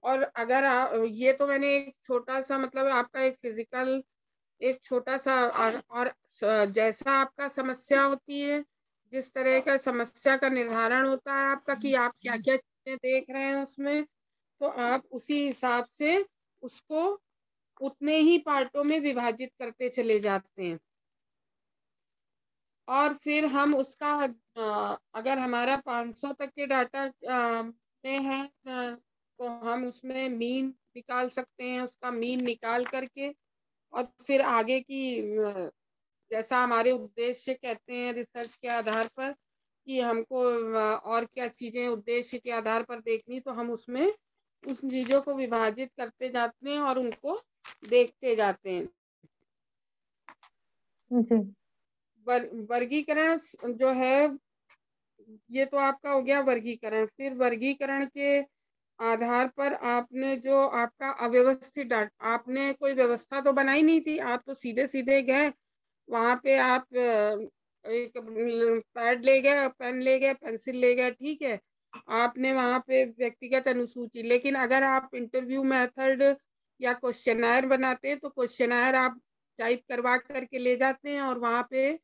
और अगर ये तो मैंने एक छोटा सा, मतलब आपका एक फिजिकल, एक छोटा सा, और जैसा आपका समस्या होती है, जिस तरह का समस्या का निर्धारण होता है आपका कि आप क्या क्या चीजें देख रहे हैं उसमें, तो आप उसी हिसाब से उसको उतने ही पार्टों में विभाजित करते चले जाते हैं। और फिर हम उसका अगर हमारा 500 तक के डाटा में है, तो हम उसमें मीन निकाल सकते हैं, उसका मीन निकाल करके, और फिर आगे की जैसा हमारे उद्देश्य कहते हैं रिसर्च के आधार पर कि हमको और क्या चीजें उद्देश्य के आधार पर देखनी, तो हम उसमें उस चीजों को विभाजित करते जाते हैं और उनको देखते जाते हैं। जी वर्गीकरण जो है, ये तो आपका हो गया वर्गीकरण। फिर वर्गीकरण के आधार पर आपने जो आपका अव्यवस्थित डाटा, आपने कोई व्यवस्था तो बनाई नहीं थी, आप तो सीधे सीधे गए वहां पे, आप एक पैड ले गए, पेन ले गए, पेंसिल ले गए, ठीक है, आपने वहां पे व्यक्तिगत अनुसूची। लेकिन अगर आप इंटरव्यू मेथड या क्वेश्चनायर बनाते हैं तो क्वेश्चनायर आप टाइप करवा करके ले जाते हैं और वहां पे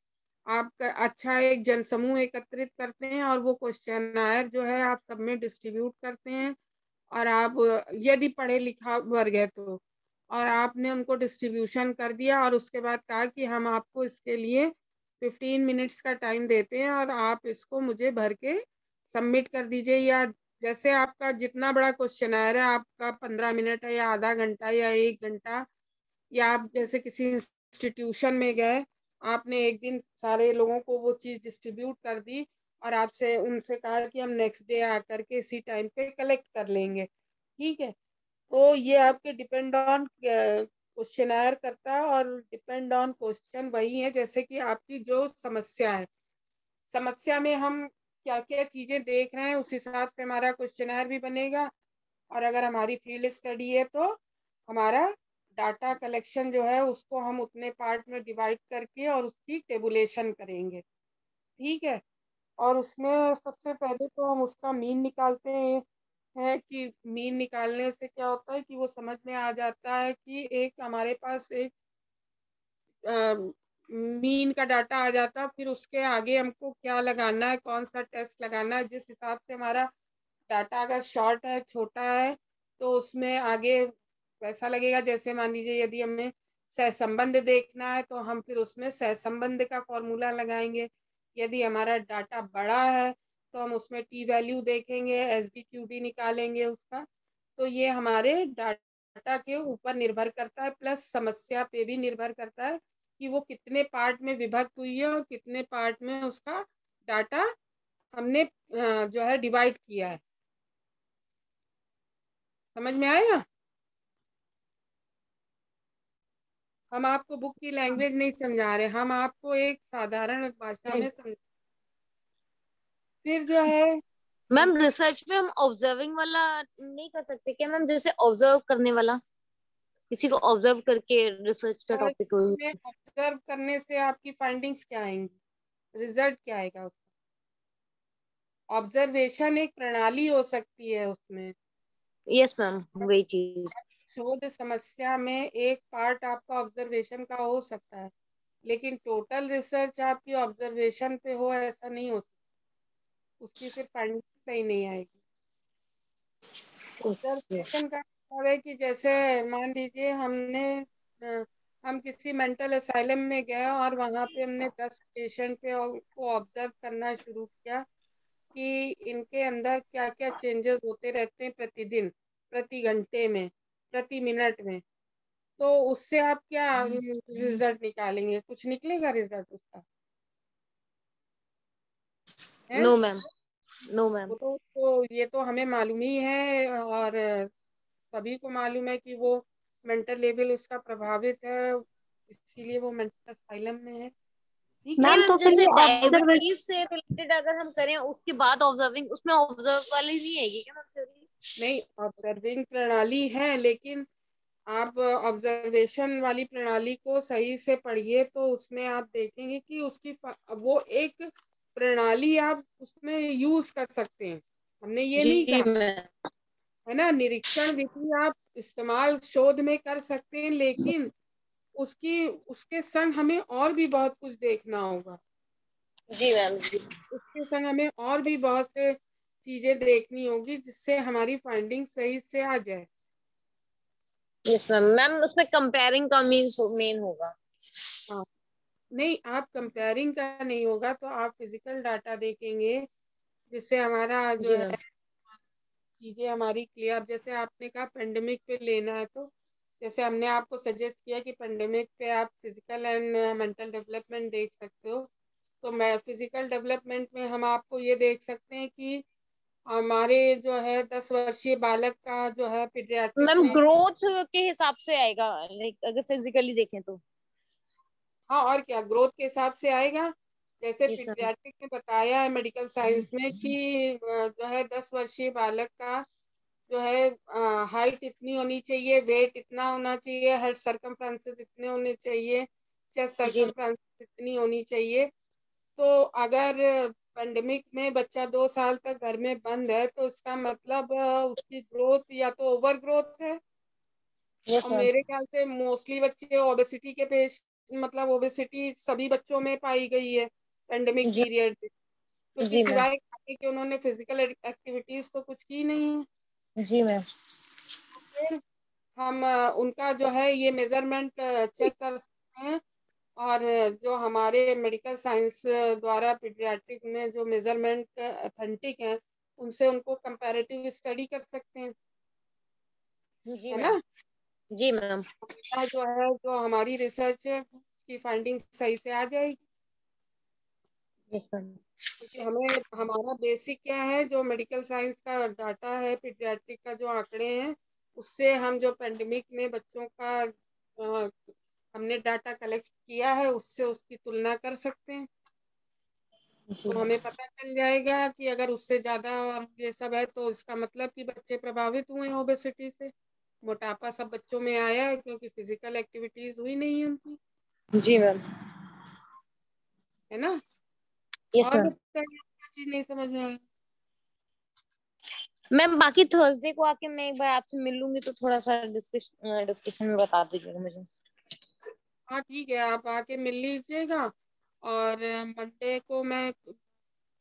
आप अच्छा एक जनसमूह एकत्रित करते हैं और वो क्वेश्चनायर जो है आप सब में डिस्ट्रीब्यूट करते हैं। और आप यदि पढ़े लिखा वर्ग है तो, और आपने उनको डिस्ट्रीब्यूशन कर दिया और उसके बाद कहा कि हम आपको इसके लिए 15 मिनट्स का टाइम देते हैं और आप इसको मुझे भर के सबमिट कर दीजिए, या जैसे आपका जितना बड़ा क्वेश्चनायर है, आपका 15 मिनट है या आधा घंटा या 1 घंटा, या आप जैसे किसी इंस्टीट्यूशन में गए, आपने एक दिन सारे लोगों को वो चीज़ डिस्ट्रीब्यूट कर दी और आपसे उनसे कहा कि हम नेक्स्ट डे आकर के इसी टाइम पे कलेक्ट कर लेंगे। ठीक है, तो ये आपके डिपेंड ऑन क्वेश्चनायर करता है और डिपेंड ऑन क्वेश्चन वही है, जैसे कि आपकी जो समस्या है, समस्या में हम क्या क्या चीजें देख रहे हैं उस हिसाब से हमारा क्वेश्चनायर भी बनेगा। और अगर हमारी फील्ड स्टडी है तो हमारा डाटा कलेक्शन जो है उसको हम उतने पार्ट में डिवाइड करके और उसकी टेबुलेशन करेंगे। ठीक है, और उसमें सबसे पहले तो हम उसका मीन निकालते हैं कि मीन निकालने से क्या होता है कि वो समझ में आ जाता है कि एक हमारे पास एक मीन का डाटा आ जाता, फिर उसके आगे हमको क्या लगाना है, कौन सा टेस्ट लगाना है, जिस हिसाब से हमारा डाटा अगर शॉर्ट है, छोटा है, तो उसमें आगे वैसा लगेगा। जैसे मान लीजिए यदि हमें सहसंबंध देखना है तो हम फिर उसमें सहसंबंध का फॉर्मूला लगाएंगे। यदि हमारा डाटा बड़ा है तो हम उसमें टी वैल्यू देखेंगे, SDQD निकालेंगे उसका। तो ये हमारे डाटा के ऊपर निर्भर करता है, प्लस समस्या पे भी निर्भर करता है कि वो कितने पार्ट में विभक्त हुई है और कितने पार्ट में उसका डाटा हमने जो है डिवाइड किया है। समझ में आया? हम आपको बुक की लैंग्वेज नहीं समझा रहे, हम आपको एक साधारण भाषा में समझा। फिर जो है मैम रिसर्च में हम ऑब्जर्विंग वाला नहीं कर सकते क्या मैम, जैसे ऑब्जर्व करने वाला, किसी को ऑब्जर्व करके रिसर्च का टॉपिक हो। ऑब्जर्व करने से आपकी फाइंडिंग्स क्या आएंगी, रिजल्ट क्या आएगा उसका? ऑब्जर्वेशन एक प्रणाली हो सकती है उसमें। यस मैम, वही चीज। शोध समस्या में एक पार्ट आपका ऑब्जर्वेशन का हो सकता है, लेकिन टोटल रिसर्च आपकी ऑब्जर्वेशन पे हो ऐसा नहीं हो सकता, उसकी फिर फाइंडिंग सही नहीं आएगी। ऑब्जर्वेशन का मतलब है कि जैसे मान लीजिए हम किसी मेंटल असाइलम में गए और वहाँ पे हमने 10 पेशेंट को ऑब्जर्व करना शुरू किया कि इनके अंदर क्या क्या चेंजेस होते रहते हैं प्रतिदिन, प्रति घंटे में, प्रति मिनट में। तो उससे आप क्या रिजल्ट निकालेंगे? कुछ निकलेगा रिजल्ट उसका? है नो मैम, नो मैम। वो तो ये तो हमें मालूम ही है, और सभी को मालूम है कि वो मेंटल लेवल उसका प्रभावित है, इसीलिए वो मेंटल असाइलम में है। ठीक है। नहीं मैम तो मैम, फिर जैसे ये डायबिटीज ऑब्जर्वेशन, से रिलेटेड अगर हम करें उसके बाद ऑब्जर्विंग, उसमें ऑब्जर्व वाली नहीं आएगी क्या मैम theory? नहीं, ऑब्जर्विंग प्रणाली है, लेकिन आप ऑब्जर्वेशन वाली प्रणाली को सही से पढ़िए तो उसमें आप देखेंगे कि वो एक प्रणाली आप उसमें यूज कर सकते हैं। हमने ये नहीं जी कहा, मैम। है ना, निरीक्षण विधि आप इस्तेमाल शोध में कर सकते हैं, लेकिन उसके संग हमें और भी बहुत कुछ देखना होगा। जी मैम। जी उसके संग हमें और भी बहुत से चीजें देखनी होगी जिससे हमारी फाइंडिंग सही से आ जाए। Yes ma'am. मैम उसमें कंपेयरिंग का मीन्स मेन होगा। हाँ, नहीं, आप कंपेयरिंग का नहीं होगा तो आप फिजिकल डाटा देखेंगे जिससे हमारा जो जी है मैम। चीजें हमारी क्लियर। अब जैसे आपने कहा पेंडेमिक पे लेना है, तो जैसे हमने आपको सजेस्ट किया कि पेंडेमिक पे आप फिजिकल एंड मेंटल डेवलपमेंट देख सकते हो। तो मैं फिजिकल डेवलपमेंट में हम आपको ये देख सकते हैं कि हमारे जो है 10 वर्षीय बालक का जो है पीडियाट्रिक मैम में। ग्रोथ के हिसाब से आएगा, लाइक अगर फिजिकली देखें तो। हाँ, और क्या, ग्रोथ के हिसाब से आएगा। जैसे यस मैम। पीडियाट्रिक में बताया है मेडिकल साइंस में कि जो है 10 वर्षीय बालक का जो है हाइट इतनी होनी चाहिए, वेट इतना होना चाहिए, हेड सर्कमफ्रेंसेस इतने होने चाहिए, चेस्ट जी सर्कमफ्रेंसेस इतनी होनी चाहिए। तो अगर पेंडेमिक में बच्चा 2 साल तक घर में बंद है तो इसका मतलब उसकी ग्रोथ या तो ओवर ग्रोथ है। यस और मैम। मेरे ख्याल से मोस्टली बच्चे ओबेसिटी के पेश, मतलब ओबेसिटी सभी बच्चों में पाई गई है पेंडेमिक जी पीरियड में, क्योंकि जी मैम। सिवाय खाने के उन्होंने फिजिकल एक्टिविटीज तो कुछ की नहीं है। जी मैम। फिर हम उनका जो है ये मेजरमेंट चेक कर सकते हैं, और जो हमारे मेडिकल साइंस द्वारा पीडियाट्रिक में जो मेजरमेंट ऑथेंटिक हैं उनसे उनको कंपैरेटिव स्टडी कर सकते हैं, जी है मैम। ना। जी मैम। जो है जो हमारी रिसर्च है उसकी फाइंडिंग सही से आ जाएगी, यस मैम। क्योंकि हमें हमारा बेसिक क्या है, जो मेडिकल साइंस का डाटा है, पीडियाट्रिक का जो आंकड़े हैं, उससे हम जो पेंडेमिक में बच्चों का हमने डाटा कलेक्ट किया है उससे उसकी तुलना कर सकते हैं। जी तो हमें पता चल जाएगा कि अगर उससे ज्यादा और ये सब है तो इसका मतलब कि बच्चे प्रभावित हुए हैं ओबेसिटी से। मोटापा सब बच्चों में आया है क्योंकि फिजिकल एक्टिविटीज हुई नहीं है उनकी, जी मैम। है ना। यस और मैम। बताइए, क्या चीज नहीं समझ में आई? मैम बाकी थर्सडे को आके मैं एक बार आपसे मिल लूंगी तो थोड़ा सा डिस्कशन में बता दीजिएगा मुझे। हाँ ठीक है, आप आके मिल लीजिएगा। और मंडे को मैं ma'am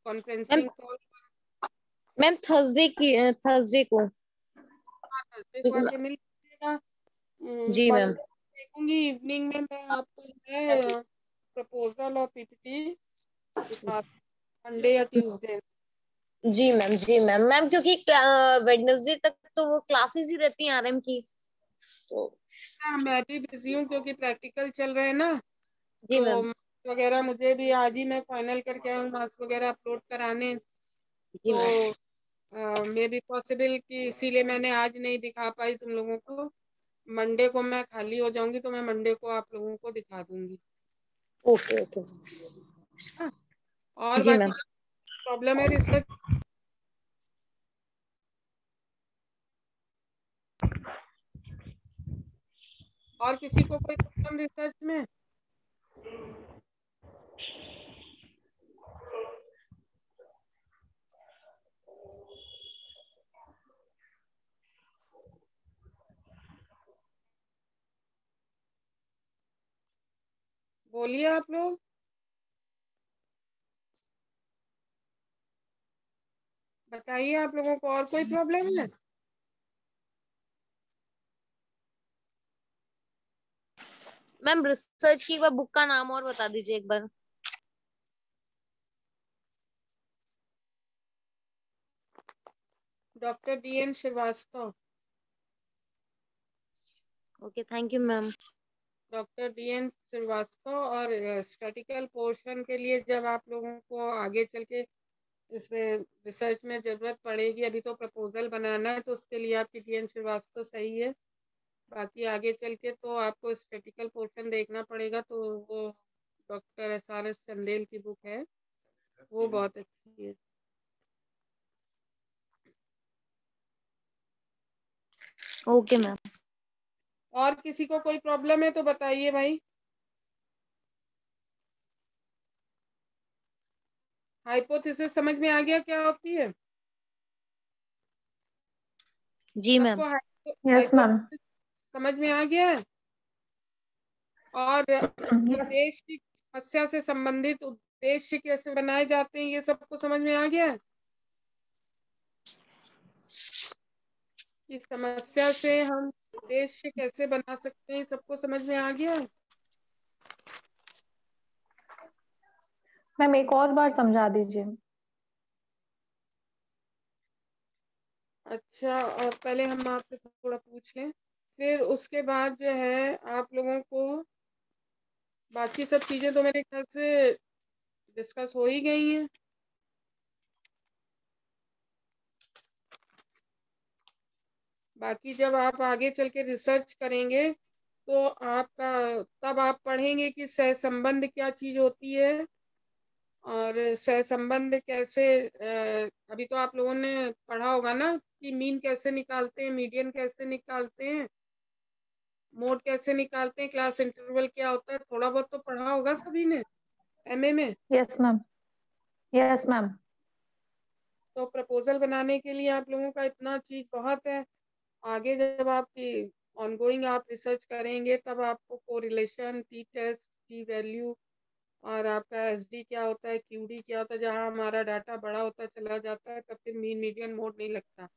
conferencing call, ma'am Thursday को। थर्सडे को आके मिल लीजिएगा। जी मैम। मंडे देखूंगी इवनिंग में मैं आपको जो है प्रपोजल और पीपीटी दिखा, मंडे या ट्यूसडे। जी मैम, जी मैम। मैम क्योंकि वेडनेसडे तक तो वो क्लासेस ही रहती हैं आरएम की, तो हाँ मैं भी बिजी हूँ क्योंकि प्रैक्टिकल चल रहे हैं ना, जी तो मैम। marks वगैरह मुझे भी आज ही मैं फाइनल करके आऊँ, मार्क्स वगैरह अपलोड कराने। जी मैम। तो मे बी पॉसिबल कि इसीलिए मैंने आज नहीं दिखा पाई तुम लोगों को। मंडे को मैं खाली हो जाऊंगी तो मैं मंडे को आप लोगों को दिखा दूंगी। Okay okay. हाँ, और जी बाकी मैम। प्रॉब्लम है रिसर्च, और किसी को कोई प्रॉब्लम रिसर्च में? बोलिए आप लोग। बताइए आप लोगों को और कोई प्रॉब्लम है? मैम रिसर्च की एक बार बुक का नाम और बता दीजिए एक बार। Doctor DN Shrivastava. Okay, thank you ma'am. Doctor DN Shrivastava. और स्टैटिकल पोर्शन के लिए जब आप लोगों को आगे चल के इसमें रिसर्च में जरूरत पड़ेगी, अभी तो प्रपोजल बनाना है तो उसके लिए आपकी DN श्रीवास्तव सही है। बाकी आगे चल के तो आपको स्टैटिकल पोर्शन देखना पड़ेगा, तो वो डॉक्टर SRS चंदेल की बुक है, वो बहुत अच्छी है। Okay ma'am. और किसी को कोई प्रॉब्लम है तो बताइए भाई। हाइपोथेसिस समझ में आ गया क्या होती है? जी मैम। सबको यस मैम। हाइपोथेसिस समझ में आ गया है? और उद्देश्य की समस्या से संबंधित उद्देश्य कैसे बनाए जाते हैं, ये सबको समझ में आ गया है? इस समस्या से हम उद्देश्य कैसे बना सकते हैं, सबको समझ में आ गया है? मैम एक और बार समझा दीजिए। अच्छा, और पहले हम आपसे थोड़ा पूछ लें, फिर उसके बाद जो है आप लोगों को बाकी सब चीजें तो मेरे ख्याल से डिस्कस हो ही गई हैं। बाकी जब आप आगे चल के रिसर्च करेंगे तो आपका, तब आप पढ़ेंगे कि सहसंबंध क्या चीज होती है, और सहसंबंध कैसे अभी तो आप लोगों ने पढ़ा होगा ना कि मीन कैसे निकालते हैं, मीडियन कैसे निकालते हैं, मोड कैसे निकालते हैं, क्लास इंटरवल क्या होता है, थोड़ा बहुत तो पढ़ा होगा सभी ने MA में। Yes ma'am. Yes ma'am. तो प्रपोजल बनाने के लिए आप लोगों का इतना चीज बहुत है। आगे जब आपकी ऑनगोइंग आप रिसर्च करेंगे तब आपको correlation, T test, T value, और आपका SD क्या होता है, QD क्या होता है, जहाँ हमारा डाटा बड़ा होता चला जाता है तब फिर मीन मीडियन मोड नहीं लगता।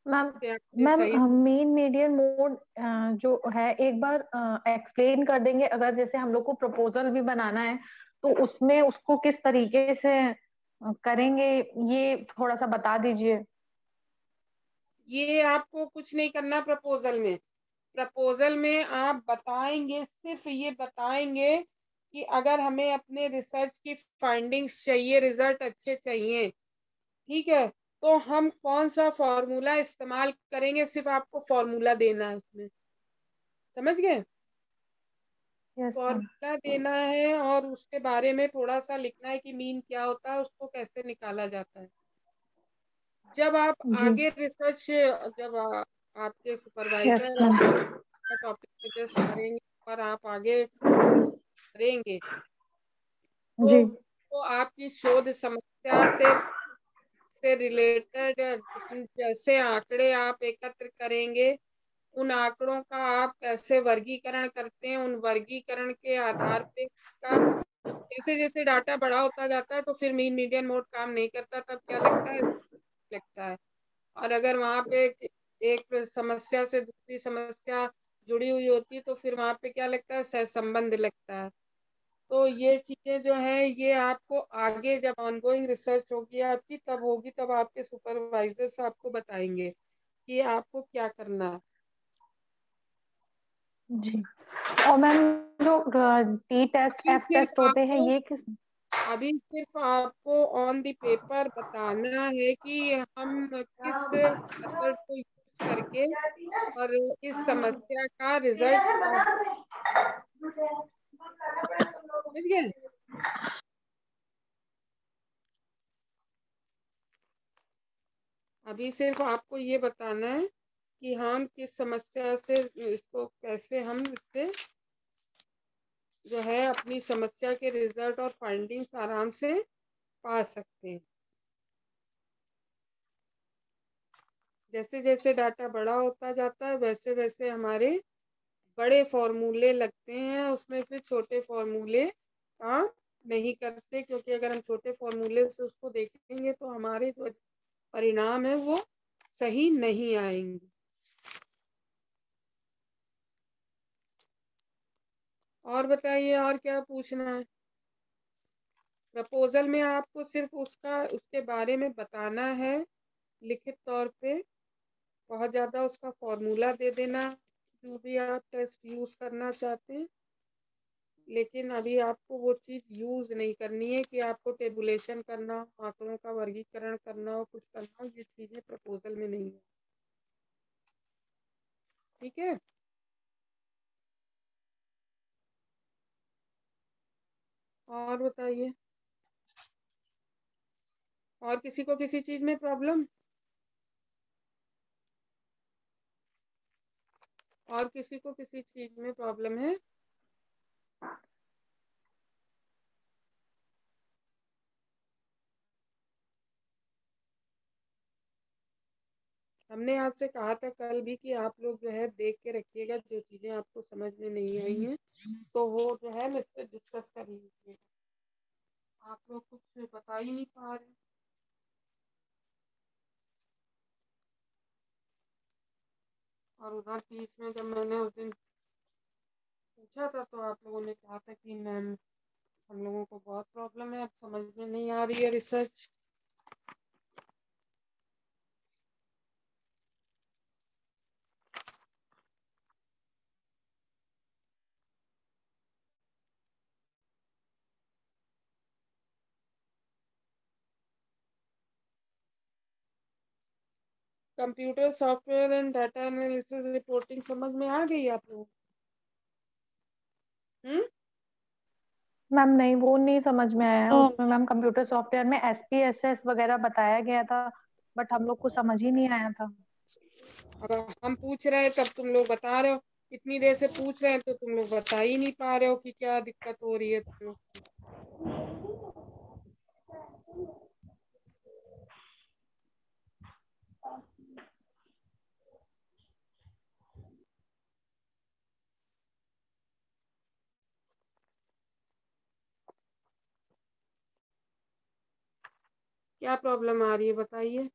मैम इससे आपके मैम सही मेन मीडियन मोड जो है एक बार एक्सप्लेन कर देंगे? अगर जैसे हम लोग को प्रपोजल भी बनाना है तो उसमें उसको किस तरीके से करेंगे, ये थोड़ा सा बता दीजिए। ये आपको कुछ नहीं करना प्रपोजल में। प्रपोजल में आप बताएंगे, सिर्फ ये बताएंगे कि अगर हमें अपने रिसर्च की फाइंडिंग्स चाहिए, रिजल्ट अच्छे चाहिए, ठीक है, तो हम कौन सा फॉर्मूला इस्तेमाल करेंगे, सिर्फ आपको फॉर्मूला देना है उसमें। समझ गए? Yes ma'am. फॉर्मूला देना है और उसके बारे में थोड़ा सा लिखना है कि मीन क्या होता है, उसको कैसे निकाला जाता है। जब आप जी। आगे रिसर्च, जब आपके yes supervisor ma'am. Topic suggest करेंगे और आप आगे रिसर्च करेंगे, तो जी। वो आपकी शोध समस्या से रिलेटेड जैसे आंकड़े आप एकत्र करेंगे, उन आंकड़ों का आप कैसे वर्गीकरण करते हैं, उन वर्गीकरण के आधार पे का जैसे जैसे डाटा बड़ा होता जाता है तो फिर मीन मीडियन मोड काम नहीं करता, तब क्या लगता है। और अगर वहां पे एक समस्या से दूसरी समस्या जुड़ी हुई होती है तो फिर वहां पे क्या लगता है, सहसंबंध लगता है। तो ये चीजें जो है ये आपको आगे जब ऑनगोइंग रिसर्च होगी आपकी तब होगी, तब आपके सुपरवाइजर्स आपको बताएंगे कि आपको क्या करना है। जी। और मैम जो टी टेस्ट अभी एफ सिर्फ टेस्ट होते हैं आपको ये किस? अभी सिर्फ आपको ऑन द पेपर बताना है कि हम किस मेथड को यूज करके और इस समस्या का रिजल्ट क्या है, समझ गए। अभी सिर्फ आपको ये बताना है कि हम किस समस्या से इसको कैसे हम इससे जो है अपनी समस्या के रिजल्ट और फाइंडिंग्स आराम से पा सकते हैं। जैसे जैसे डाटा बड़ा होता जाता है वैसे वैसे हमारे बड़े फॉर्मूले लगते हैं, उसमें फिर छोटे फॉर्मूले काम नहीं करते, क्योंकि अगर हम छोटे फॉर्मूले से उसको देखेंगे तो हमारे जो परिणाम है वो सही नहीं आएंगे। और बताइए और क्या पूछना है। प्रपोजल में आपको सिर्फ उसके बारे में बताना है लिखित तौर पे, बहुत ज़्यादा उसका फॉर्मूला दे देना जो भी आप टेस्ट यूज़ करना चाहते हैं, लेकिन अभी आपको वो चीज़ यूज़ नहीं करनी है कि आपको टेबुलेशन करना, आंकड़ों का वर्गीकरण करना और कुछ करना, ये चीज़ें प्रपोजल में नहीं है। ठीक है। और बताइए, और किसी को किसी चीज़ में प्रॉब्लम, और किसी को किसी चीज़ में प्रॉब्लम है। हमने आपसे कहा था कल भी कि आप लोग जो है देख के रखिएगा, जो चीज़ें आपको समझ में नहीं आई हैं तो वो जो है मुझसे डिस्कस कर लीजिए। आप लोग कुछ बता ही नहीं पा रहे। और उधर बीच में जब मैंने उस दिन पूछा था तो आप लोगों ने कहा था कि मैम हम लोगों को बहुत प्रॉब्लम है, अब समझ में नहीं आ रही है research. Computer software and data analysis reporting समझ में आ गई आप लोगों को? मैम नहीं, वो नहीं समझ में आया है। उसमें मैम कंप्यूटर सॉफ्टवेयर में SPSS वगैरह बताया गया था, बट हम लोग को समझ ही नहीं आया था। अब हम पूछ रहे हैं तब तुम लोग बता रहे हो, इतनी देर से पूछ रहे हैं तो तुम लोग बता ही नहीं पा रहे हो कि क्या दिक्कत हो रही है तुम लोग को। क्या प्रॉब्लम आ रही है बताइए,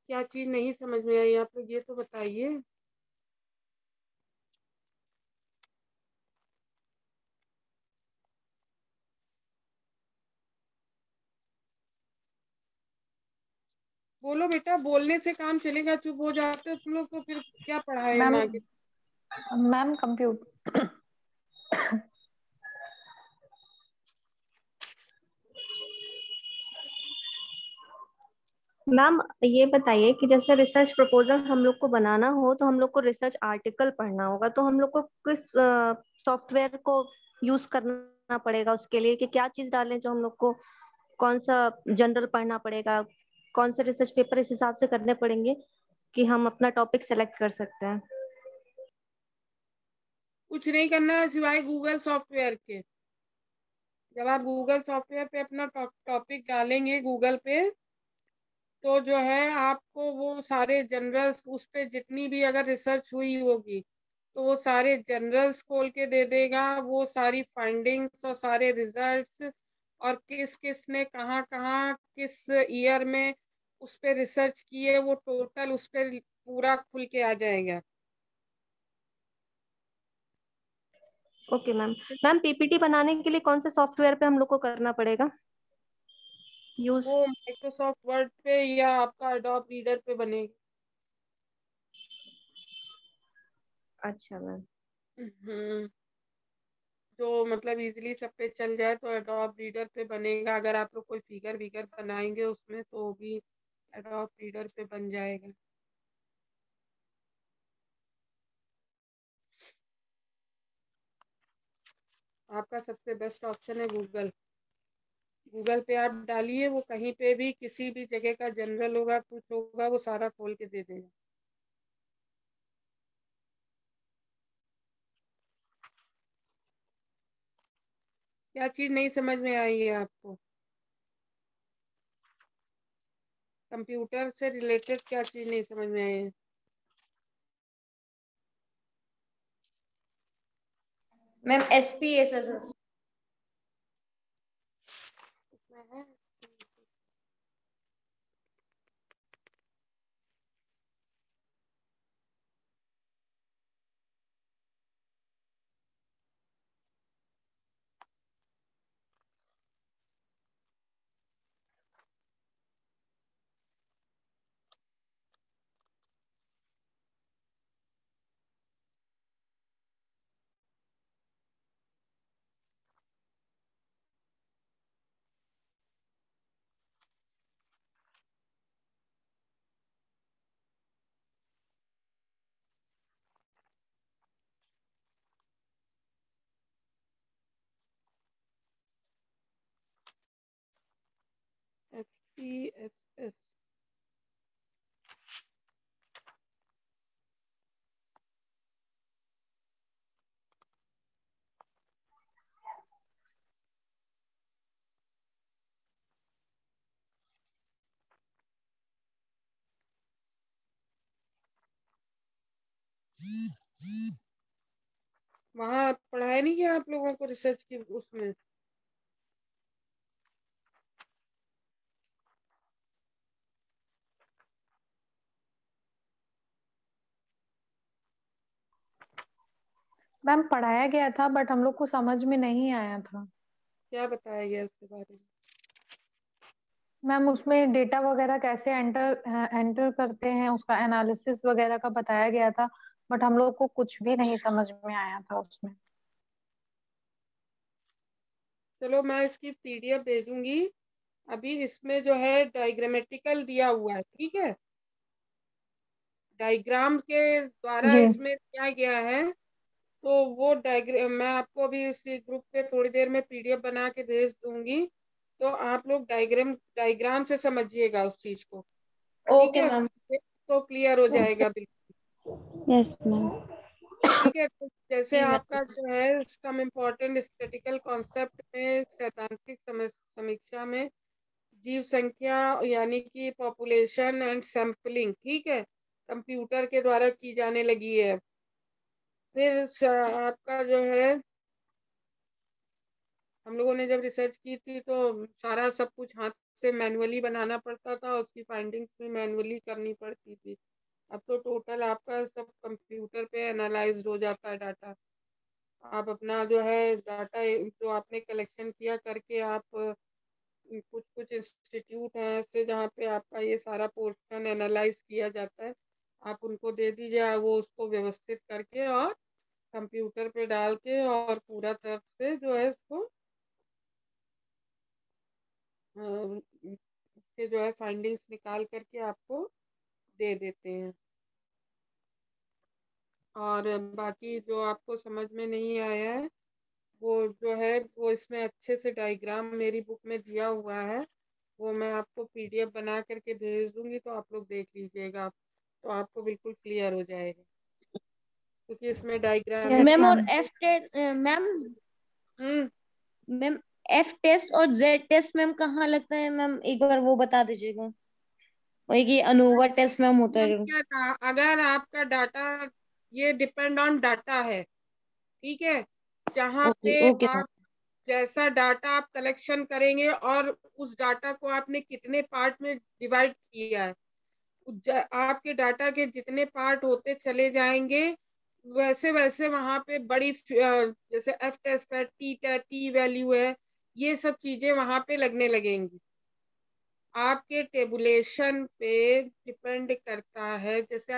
क्या चीज नहीं समझ में आई आप लोग ये तो बताइए। बोलो बेटा, बोलने से काम चलेगा, चुप हो जाते हो तुम लोग तो फिर क्या पढ़ाए हम मैम आगे। मैम कंप्यूटर मैम ये बताइए कि जैसे रिसर्च प्रपोजल हम लोग को बनाना हो तो हम लोग को रिसर्च आर्टिकल पढ़ना होगा, तो हम लोग को किस सॉफ्टवेयर को यूज करना पड़ेगा उसके लिए, कि क्या चीज डालें जो हम लोग को, कौन सा जनरल पढ़ना पड़ेगा, कौन से रिसर्च पेपर इस हिसाब से करने पड़ेंगे कि हम अपना टॉपिक सेलेक्ट कर सकते हैं। कुछ नहीं करना है सिवाय गूगल सॉफ्टवेयर के। जब आप गूगल सॉफ्टवेयर पे अपना टॉपिक डालेंगे गूगल पे तो जो है आपको वो सारे जनरल्स उस पे जितनी भी अगर रिसर्च हुई होगी तो वो सारे जनरल्स खोल के दे देगा, वो सारी फाइंडिंग्स और सारे रिजल्ट्स, और किस किस ने कहाँ कहाँ किस ईयर में उस पे रिसर्च किए, वो टोटल उस पे पूरा खुल के आ जाएगा। Okay ma'am. मैम पीपीटी बनाने के लिए कौन से सॉफ्टवेयर पे हम लोग को करना पड़ेगा यूज? वो माइक्रोसॉफ्ट वर्ड पे या आपका एडोब रीडर पे बनेगी। अच्छा मैम। हम्म, जो मतलब इजीली सब पे चल जाए तो एडोब रीडर पे बनेगा। अगर आप लोग कोई फिगर विगर बनाएंगे उसमें तो भी एडोब रीडर पे बन जाएगा। आपका सबसे बेस्ट ऑप्शन है गूगल। गूगल पे आप डालिए, वो कहीं पे भी किसी भी जगह का जनरल होगा कुछ होगा वो सारा खोल के दे देगा। क्या चीज नहीं समझ में आई है आपको? कंप्यूटर से रिलेटेड क्या चीज नहीं समझ में आई है? Ma'am SPSS। उसमें है। SPSS। वहाँ पढ़ाया नहीं किया आप लोगों को रिसर्च की उसमें? मैम पढ़ाया गया था बट हम लोग को समझ में नहीं आया था। क्या बताया गया उसके बारे में? मैम उसमें डेटा वगैरह कैसे एंटर एंटर करते हैं उसका एनालिसिस वगैरह का बताया गया था, बट हम लोग को कुछ भी नहीं समझ में आया था उसमें। चलो मैं इसकी PDF भेजूंगी। अभी इसमें जो है डायग्रामेटिकल दिया हुआ है, ठीक है। डायग्राम के द्वारा जी। इसमें किया गया है। तो वो डायग्राम मैं आपको अभी इसी ग्रुप पे थोड़ी देर में PDF बना के भेज दूंगी। तो आप लोग डायग्राम डायग्राम से समझिएगा उस चीज को, ठीक ओके है। मैम। तो क्लियर हो जाएगा बिल्कुल। Yes ma'am. ठीक है, तो जैसे जी आपका मैम। जो है सम इम्पोर्टेंट स्टैटिकल कॉन्सेप्ट में सैद्धांतिक समीक्षा में जीव संख्या यानी कि पॉपुलेशन एंड सैंपलिंग, ठीक है, कंप्यूटर के द्वारा की जाने लगी है। फिर आपका जो है हम लोगों ने जब रिसर्च की थी तो सारा सब कुछ हाथ से मैनुअली बनाना पड़ता था, उसकी फाइंडिंग्स भी मैनुअली करनी पड़ती थी। अब तो टोटल आपका सब कंप्यूटर पे एनालाइज्ड हो जाता है डाटा। आप अपना जो है डाटा जो आपने कलेक्शन किया करके आप कुछ कुछ इंस्टीट्यूट हैं ऐसे जहाँ पे आपका ये सारा पोर्शन एनालाइज किया जाता है, आप उनको दे दीजिए, वो उसको व्यवस्थित करके और कंप्यूटर पे डाल के और पूरा तरह से जो है उसको उसके जो है फाइंडिंग्स निकाल करके आपको दे देते हैं। और बाकी जो आपको समझ में नहीं आया है वो जो है वो इसमें अच्छे से डायग्राम मेरी बुक में दिया हुआ है, वो मैं आपको PDF बना करके भेज दूंगी, तो आप लोग देख लीजिएगा, तो आपको बिल्कुल क्लियर हो जाएगा, क्योंकि इसमें यस मैम और diagrammatical. Ma'am. F test ma'am hmm. Ma'am F test और Z टेस्ट मैम कहाँ लगता है मैम, एक बार वो बता दीजिएगा। वही कि अनोवा टेस्ट मैम होता है जो। क्या था, अगर आपका डाटा, ये डिपेंड ऑन डाटा है, ठीक है, जहाँ ओके पे ओके मैम। आप जैसा डाटा आप कलेक्शन करेंगे और उस डाटा को आपने कितने पार्ट में डिवाइड किया है, आपके डाटा के जितने पार्ट होते चले जाएंगे, वैसे वैसे वहां पे बड़ी जैसे एफ टेस्ट है, टी वैल्यू है, ये सब चीजें वहां पे लगने लगेंगी। आपके टेबुलेशन पे डिपेंड करता है। जैसे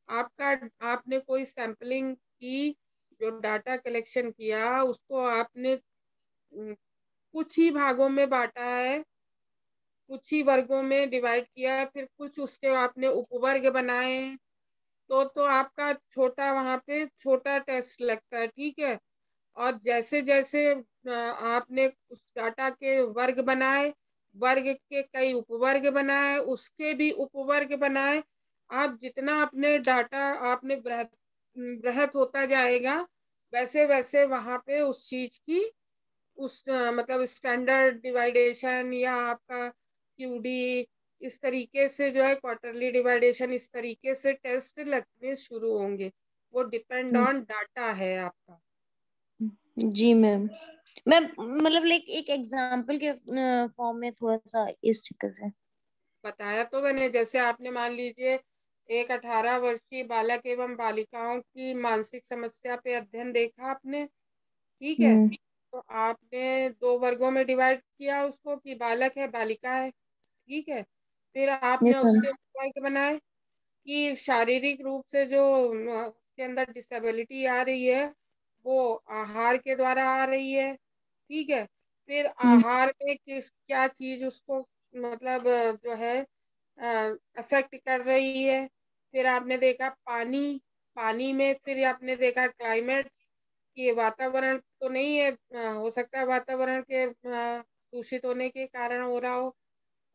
आपने कोई सैम्पलिंग की, जो डाटा कलेक्शन किया उसको आपने कुछ ही भागों में बांटा है, कुछ ही वर्गों में डिवाइड किया है, फिर कुछ उसके आपने उपवर्ग बनाए हैं, तो आपका छोटा, वहां पे छोटा टेस्ट लगता है, ठीक है। और जैसे जैसे आपने उस डाटा के वर्ग बनाए, वर्ग के कई उपवर्ग बनाए, उसके भी उपवर्ग बनाए, आप जितना अपने डाटा आपने बृहत बृहत होता जाएगा, वैसे वैसे वहां पे उस चीज की मतलब स्टैंडर्ड डिवाइडेशन या आपका क्यूडी, इस तरीके से जो है क्वार्टरली डिवाइडेशन, इस तरीके से टेस्ट लगने शुरू होंगे। वो डिपेंड ऑन डाटा है आपका। जी मैम। मैम मतलब लाइक एक एग्जांपल के फॉर्म में थोड़ा सा इस चक्कर से बताया तो मैंने, जैसे आपने मान लीजिए एक 18 वर्षीय बालक एवं बालिकाओं की मानसिक समस्या पे अध्ययन देखा आपने, ठीक है। हम्म। तो आपने दो वर्गों में डिवाइड किया उसको, कि बालक है बालिका है, ठीक है। फिर आपने यस मैम। उसके वर्ग बनाए कि शारीरिक रूप से जो उसके अंदर डिसेबिलिटी आ रही है, वो आहार के द्वारा आ रही है, ठीक है। फिर आहार में किस क्या चीज उसको मतलब जो है अफेक्ट कर रही है। फिर आपने देखा पानी, पानी में फिर आपने देखा क्लाइमेट, कि वातावरण तो नहीं है, हो सकता है वातावरण के दूषित होने के कारण हो रहा हो।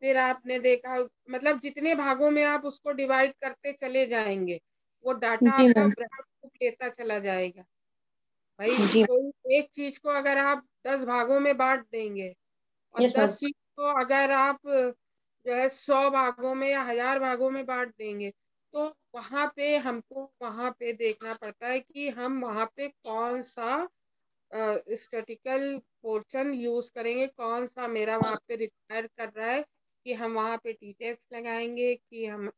फिर आपने देखा, मतलब जितने भागों में आप उसको डिवाइड करते चले जाएंगे, वो डाटा जी आपका मैम। बृहद रूप लेता चला जाएगा। भाई जी कोई एक चीज को अगर आप 10 भागों में बांट देंगे, और यस मैम। 10 चीज को अगर आप जो है 100 भागों में या 1000 भागों में बांट देंगे, तो वहां पे हमको वहां पे देखना पड़ता है कि हम वहां पे कौन सा स्टैटिकल पोर्शन यूज करेंगे, कौन सा मेरा वहां पे रिक्वायर कर रहा है, कि हम वहां पे टी टेस्ट लगाएंगे, कि हम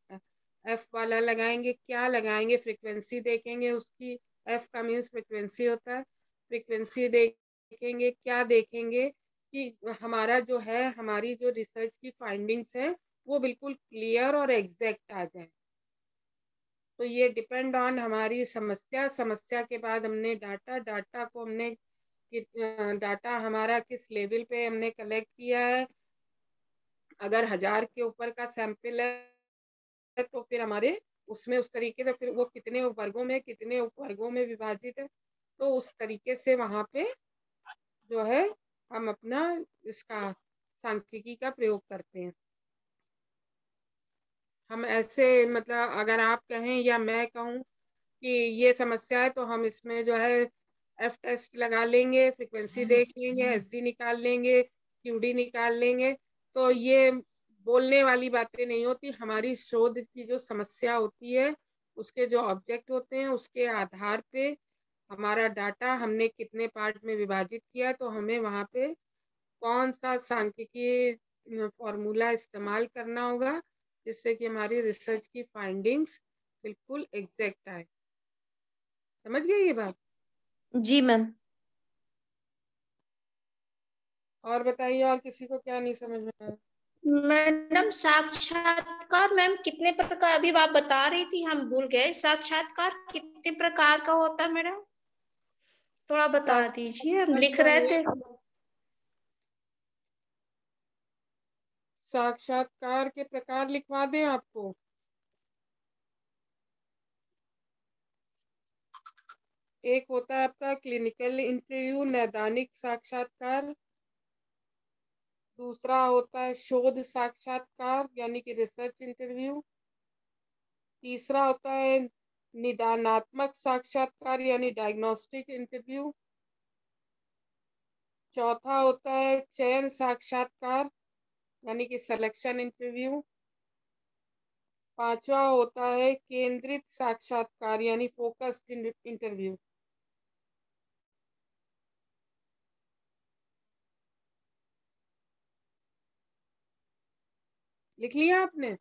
एफ वाला लगाएंगे, क्या लगाएंगे, फ्रीक्वेंसी देखेंगे उसकी। एफ का मीन्स फ्रीक्वेंसी होता है। फ्रीक्वेंसी देखेंगे, क्या देखेंगे कि हमारा जो है, हमारी जो रिसर्च की फाइंडिंग्स है वो बिल्कुल क्लियर और एग्जैक्ट आ जाए। तो ये डिपेंड ऑन हमारी समस्या, समस्या के बाद हमने डाटा, डाटा को हमने डाटा हमारा किस लेवल पे हमने कलेक्ट किया है। अगर 1000 के ऊपर का सैंपल है, तो फिर हमारे उसमें उस तरीके से फिर वो कितने वर्गों में, कितने उपवर्गों में विभाजित है, तो उस तरीके से वहां पे जो है हम अपना इसका सांख्यिकी का प्रयोग करते हैं। हम ऐसे मतलब अगर आप कहें या मैं कहूँ कि ये समस्या है, तो हम इसमें जो है एफ टेस्ट लगा लेंगे, फ्रीक्वेंसी देख लेंगे, एस डी निकाल लेंगे, क्यूडी निकाल लेंगे। तो ये बोलने वाली बातें नहीं होती। हमारी शोध की जो समस्या होती है, उसके जो ऑब्जेक्ट होते हैं, उसके आधार पे हमारा डाटा हमने कितने पार्ट में विभाजित किया, तो हमें वहाँ पे कौन सा सांख्यिकी फॉर्मूला इस्तेमाल करना होगा, जिससे कि हमारी रिसर्च की फाइंडिंग्स बिल्कुल एग्जैक्ट आए। समझ गए ये बात? जी मैम। और बताइए, और किसी को क्या नहीं समझ में आया? मैडम साक्षात्कार मैम कितने प्रकार, अभी आप बता रही थी हम भूल गए, साक्षात्कार कितने प्रकार का होता है मैडम, थोड़ा बता दीजिए, हम लिख रहे थे। साक्षात्कार के प्रकार लिखवा दें आपको? एक होता है आपका क्लिनिकल इंटरव्यू, नैदानिक साक्षात्कार। दूसरा होता है शोध साक्षात्कार, यानी कि रिसर्च इंटरव्यू। तीसरा होता है निदानात्मक साक्षात्कार, यानी डायग्नोस्टिक इंटरव्यू। चौथा होता है चयन साक्षात्कार, यानी कि सिलेक्शन इंटरव्यू। 5वां होता है केंद्रित साक्षात्कार यानी फोकस्ड इंटरव्यू। लिख लिया आपने?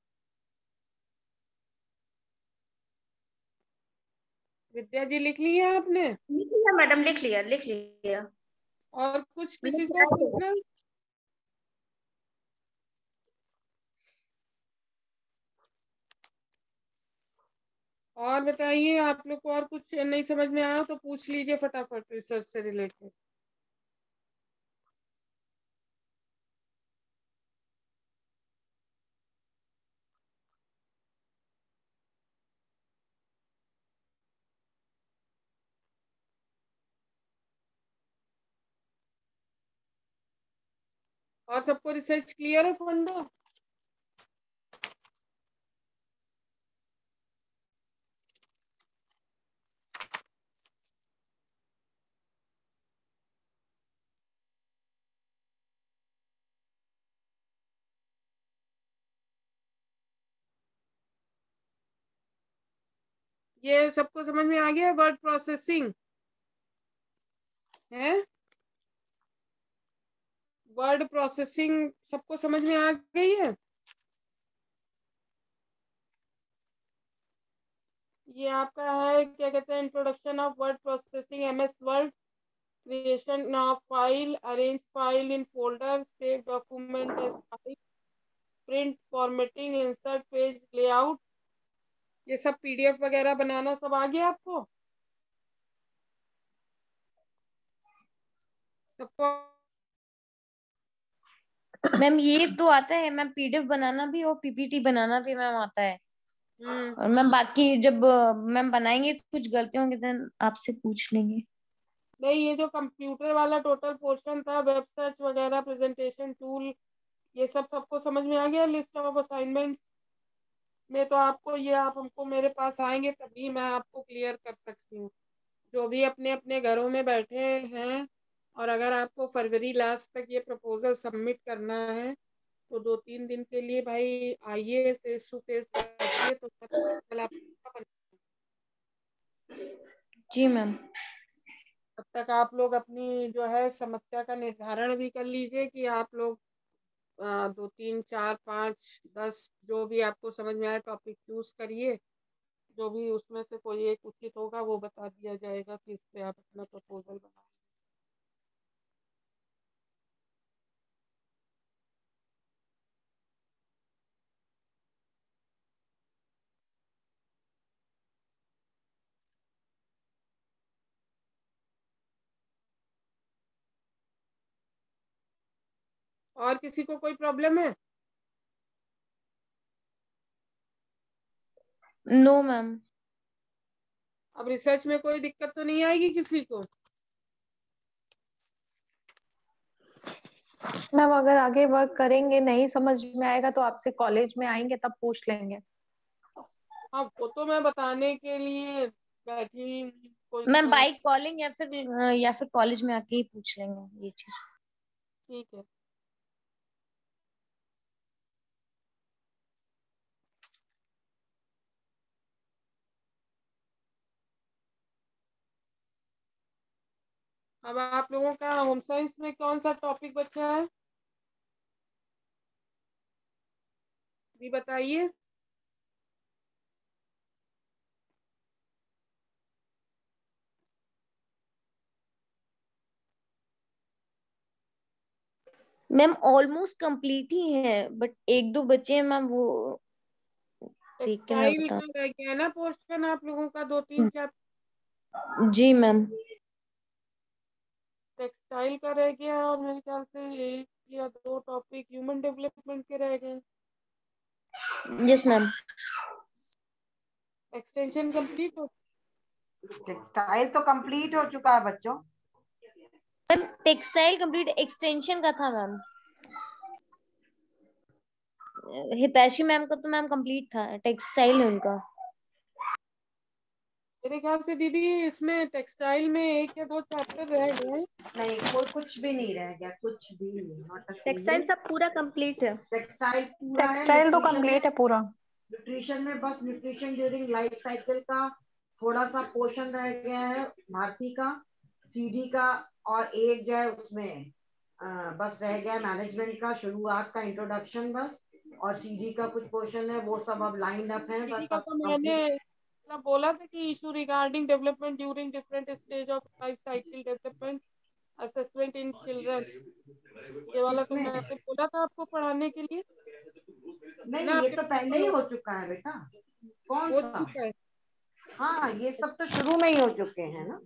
विद्या जी लिख लिया आपने? लिख लिया मैडम, लिख लिया, लिख लिया। और कुछ किसी लिख को लिया। पूछना? और बताइए, आप लोग को और कुछ नहीं समझ में आया तो पूछ लीजिए फटाफट रिसर्च से रिलेटेड। और सबको रिसर्च क्लियर है फंडा? ये सबको समझ में आ गया? वर्ड प्रोसेसिंग है, वर्ड प्रोसेसिंग सबको समझ में आ गई है? ये आपका है क्या कहते हैं, introduction of word processing, MS word, creation of file, arrange file in folder, save document as file, print, formatting, insert page layout, ये सब पीडीएफ वगैरह बनाना सब आ गया आपको सबको? मैम ये तो आता है मैम, पीडीएफ बनाना भी और पीपीटी बनाना भी मैम आता है। और मैम बाकी जब मैम बनाएंगे कुछ गलती होंगी तो आपसे पूछ लेंगे। नहीं, ये जो कंप्यूटर वाला टोटल पोर्शन था, वेब सर्च वगैरह, प्रेजेंटेशन टूल, ये सब सबको समझ में आ गया? लिस्ट ऑफ असाइनमेंट्स में तो आपको ये, आप हमको मेरे पास आएंगे तभी मैं आपको क्लियर कर सकती हूँ। जो भी अपने अपने घरों में बैठे हैं, और अगर आपको फरवरी लास्ट तक ये प्रपोजल सबमिट करना है तो 2-3 दिन के लिए भाई आइए, फेस टू फेस बैठिए तो कल आपका जी मैम। तब तक आप लोग अपनी जो है समस्या का निर्धारण भी कर लीजिए कि आप लोग 2, 3, 4, 5, 10 जो भी आपको समझ में आए टॉपिक चूज करिए। जो भी उसमें से कोई एक उचित होगा वो बता दिया जाएगा कि इस पे आप अपना प्रपोजल बनाएं। और किसी को कोई प्रॉब्लम है? No ma'am. अब रिसर्च में कोई दिक्कत तो नहीं आएगी किसी को? मैम अगर आगे वर्क करेंगे नहीं समझ में आएगा तो आपसे कॉलेज में आएंगे तब पूछ लेंगे। हाँ, वो तो मैं बताने के लिए बैठी हूँ, कोई मैम बाई कॉलिंग या फिर कॉलेज में आके ही पूछ लेंगे ये चीज। ठीक है। अब आप लोगों का होम साइंस में कौन सा टॉपिक बचा है भी बताइए। मैम ऑलमोस्ट कंप्लीट ही है, बट एक दो बचे हैं मैम, वो देख के मैं टेक्सटाइल बता। का रह गया ना पोर्शन आप लोगों का, 2-3 चैप्टर जी मैम। टेक्सटाइल का रह गया, और मेरे ख्याल से 1 या 2 टॉपिक ह्यूमन डेवलपमेंट के रह गए। Yes ma'am. एक्सटेंशन कंप्लीट हो? टेक्सटाइल तो कंप्लीट हो चुका है बच्चों। मैम टेक्सटाइल कंप्लीट, एक्सटेंशन का था मैम। हितैषी मैम का तो मैम कंप्लीट था, टेक्सटाइल है उनका। मेरे ख्याल से दीदी इसमें टेक्सटाइल में 1 या 2 चैप्टर रह गए। नहीं, कोई कुछ भी नहीं रह गया, कुछ भी नहीं। टेक्सटाइल सब पूरा कंप्लीट है। टेक्सटाइल पूरा है, टेक्सटाइल तो कंप्लीट है पूरा। न्यूट्रिशन में बस न्यूट्रिशन ड्यूरिंग लाइफ साइकिल का थोड़ा सा पोर्शन रह गया है, भारती का, सीडी का, और एक जो है उसमें बस रह गया मैनेजमेंट का शुरुआत का इंट्रोडक्शन बस, और सीडी का कुछ पोर्शन है, वो सब अब लाइन अप है सीडी बस का अब तो मैंने कंप्लीट। मतलब बोला था कि issue regarding development during different stage of life cycle development assessment in children, ये वाला तो किसमें? मैंने बोला था आपको पढ़ाने के लिए नहीं, ना, ये आपके तो पास पहले तो ही हो चुका है बेटा। कौन हो सा? चुका है। हाँ, ये सब तो शुरू में ही हो चुके हैं ना।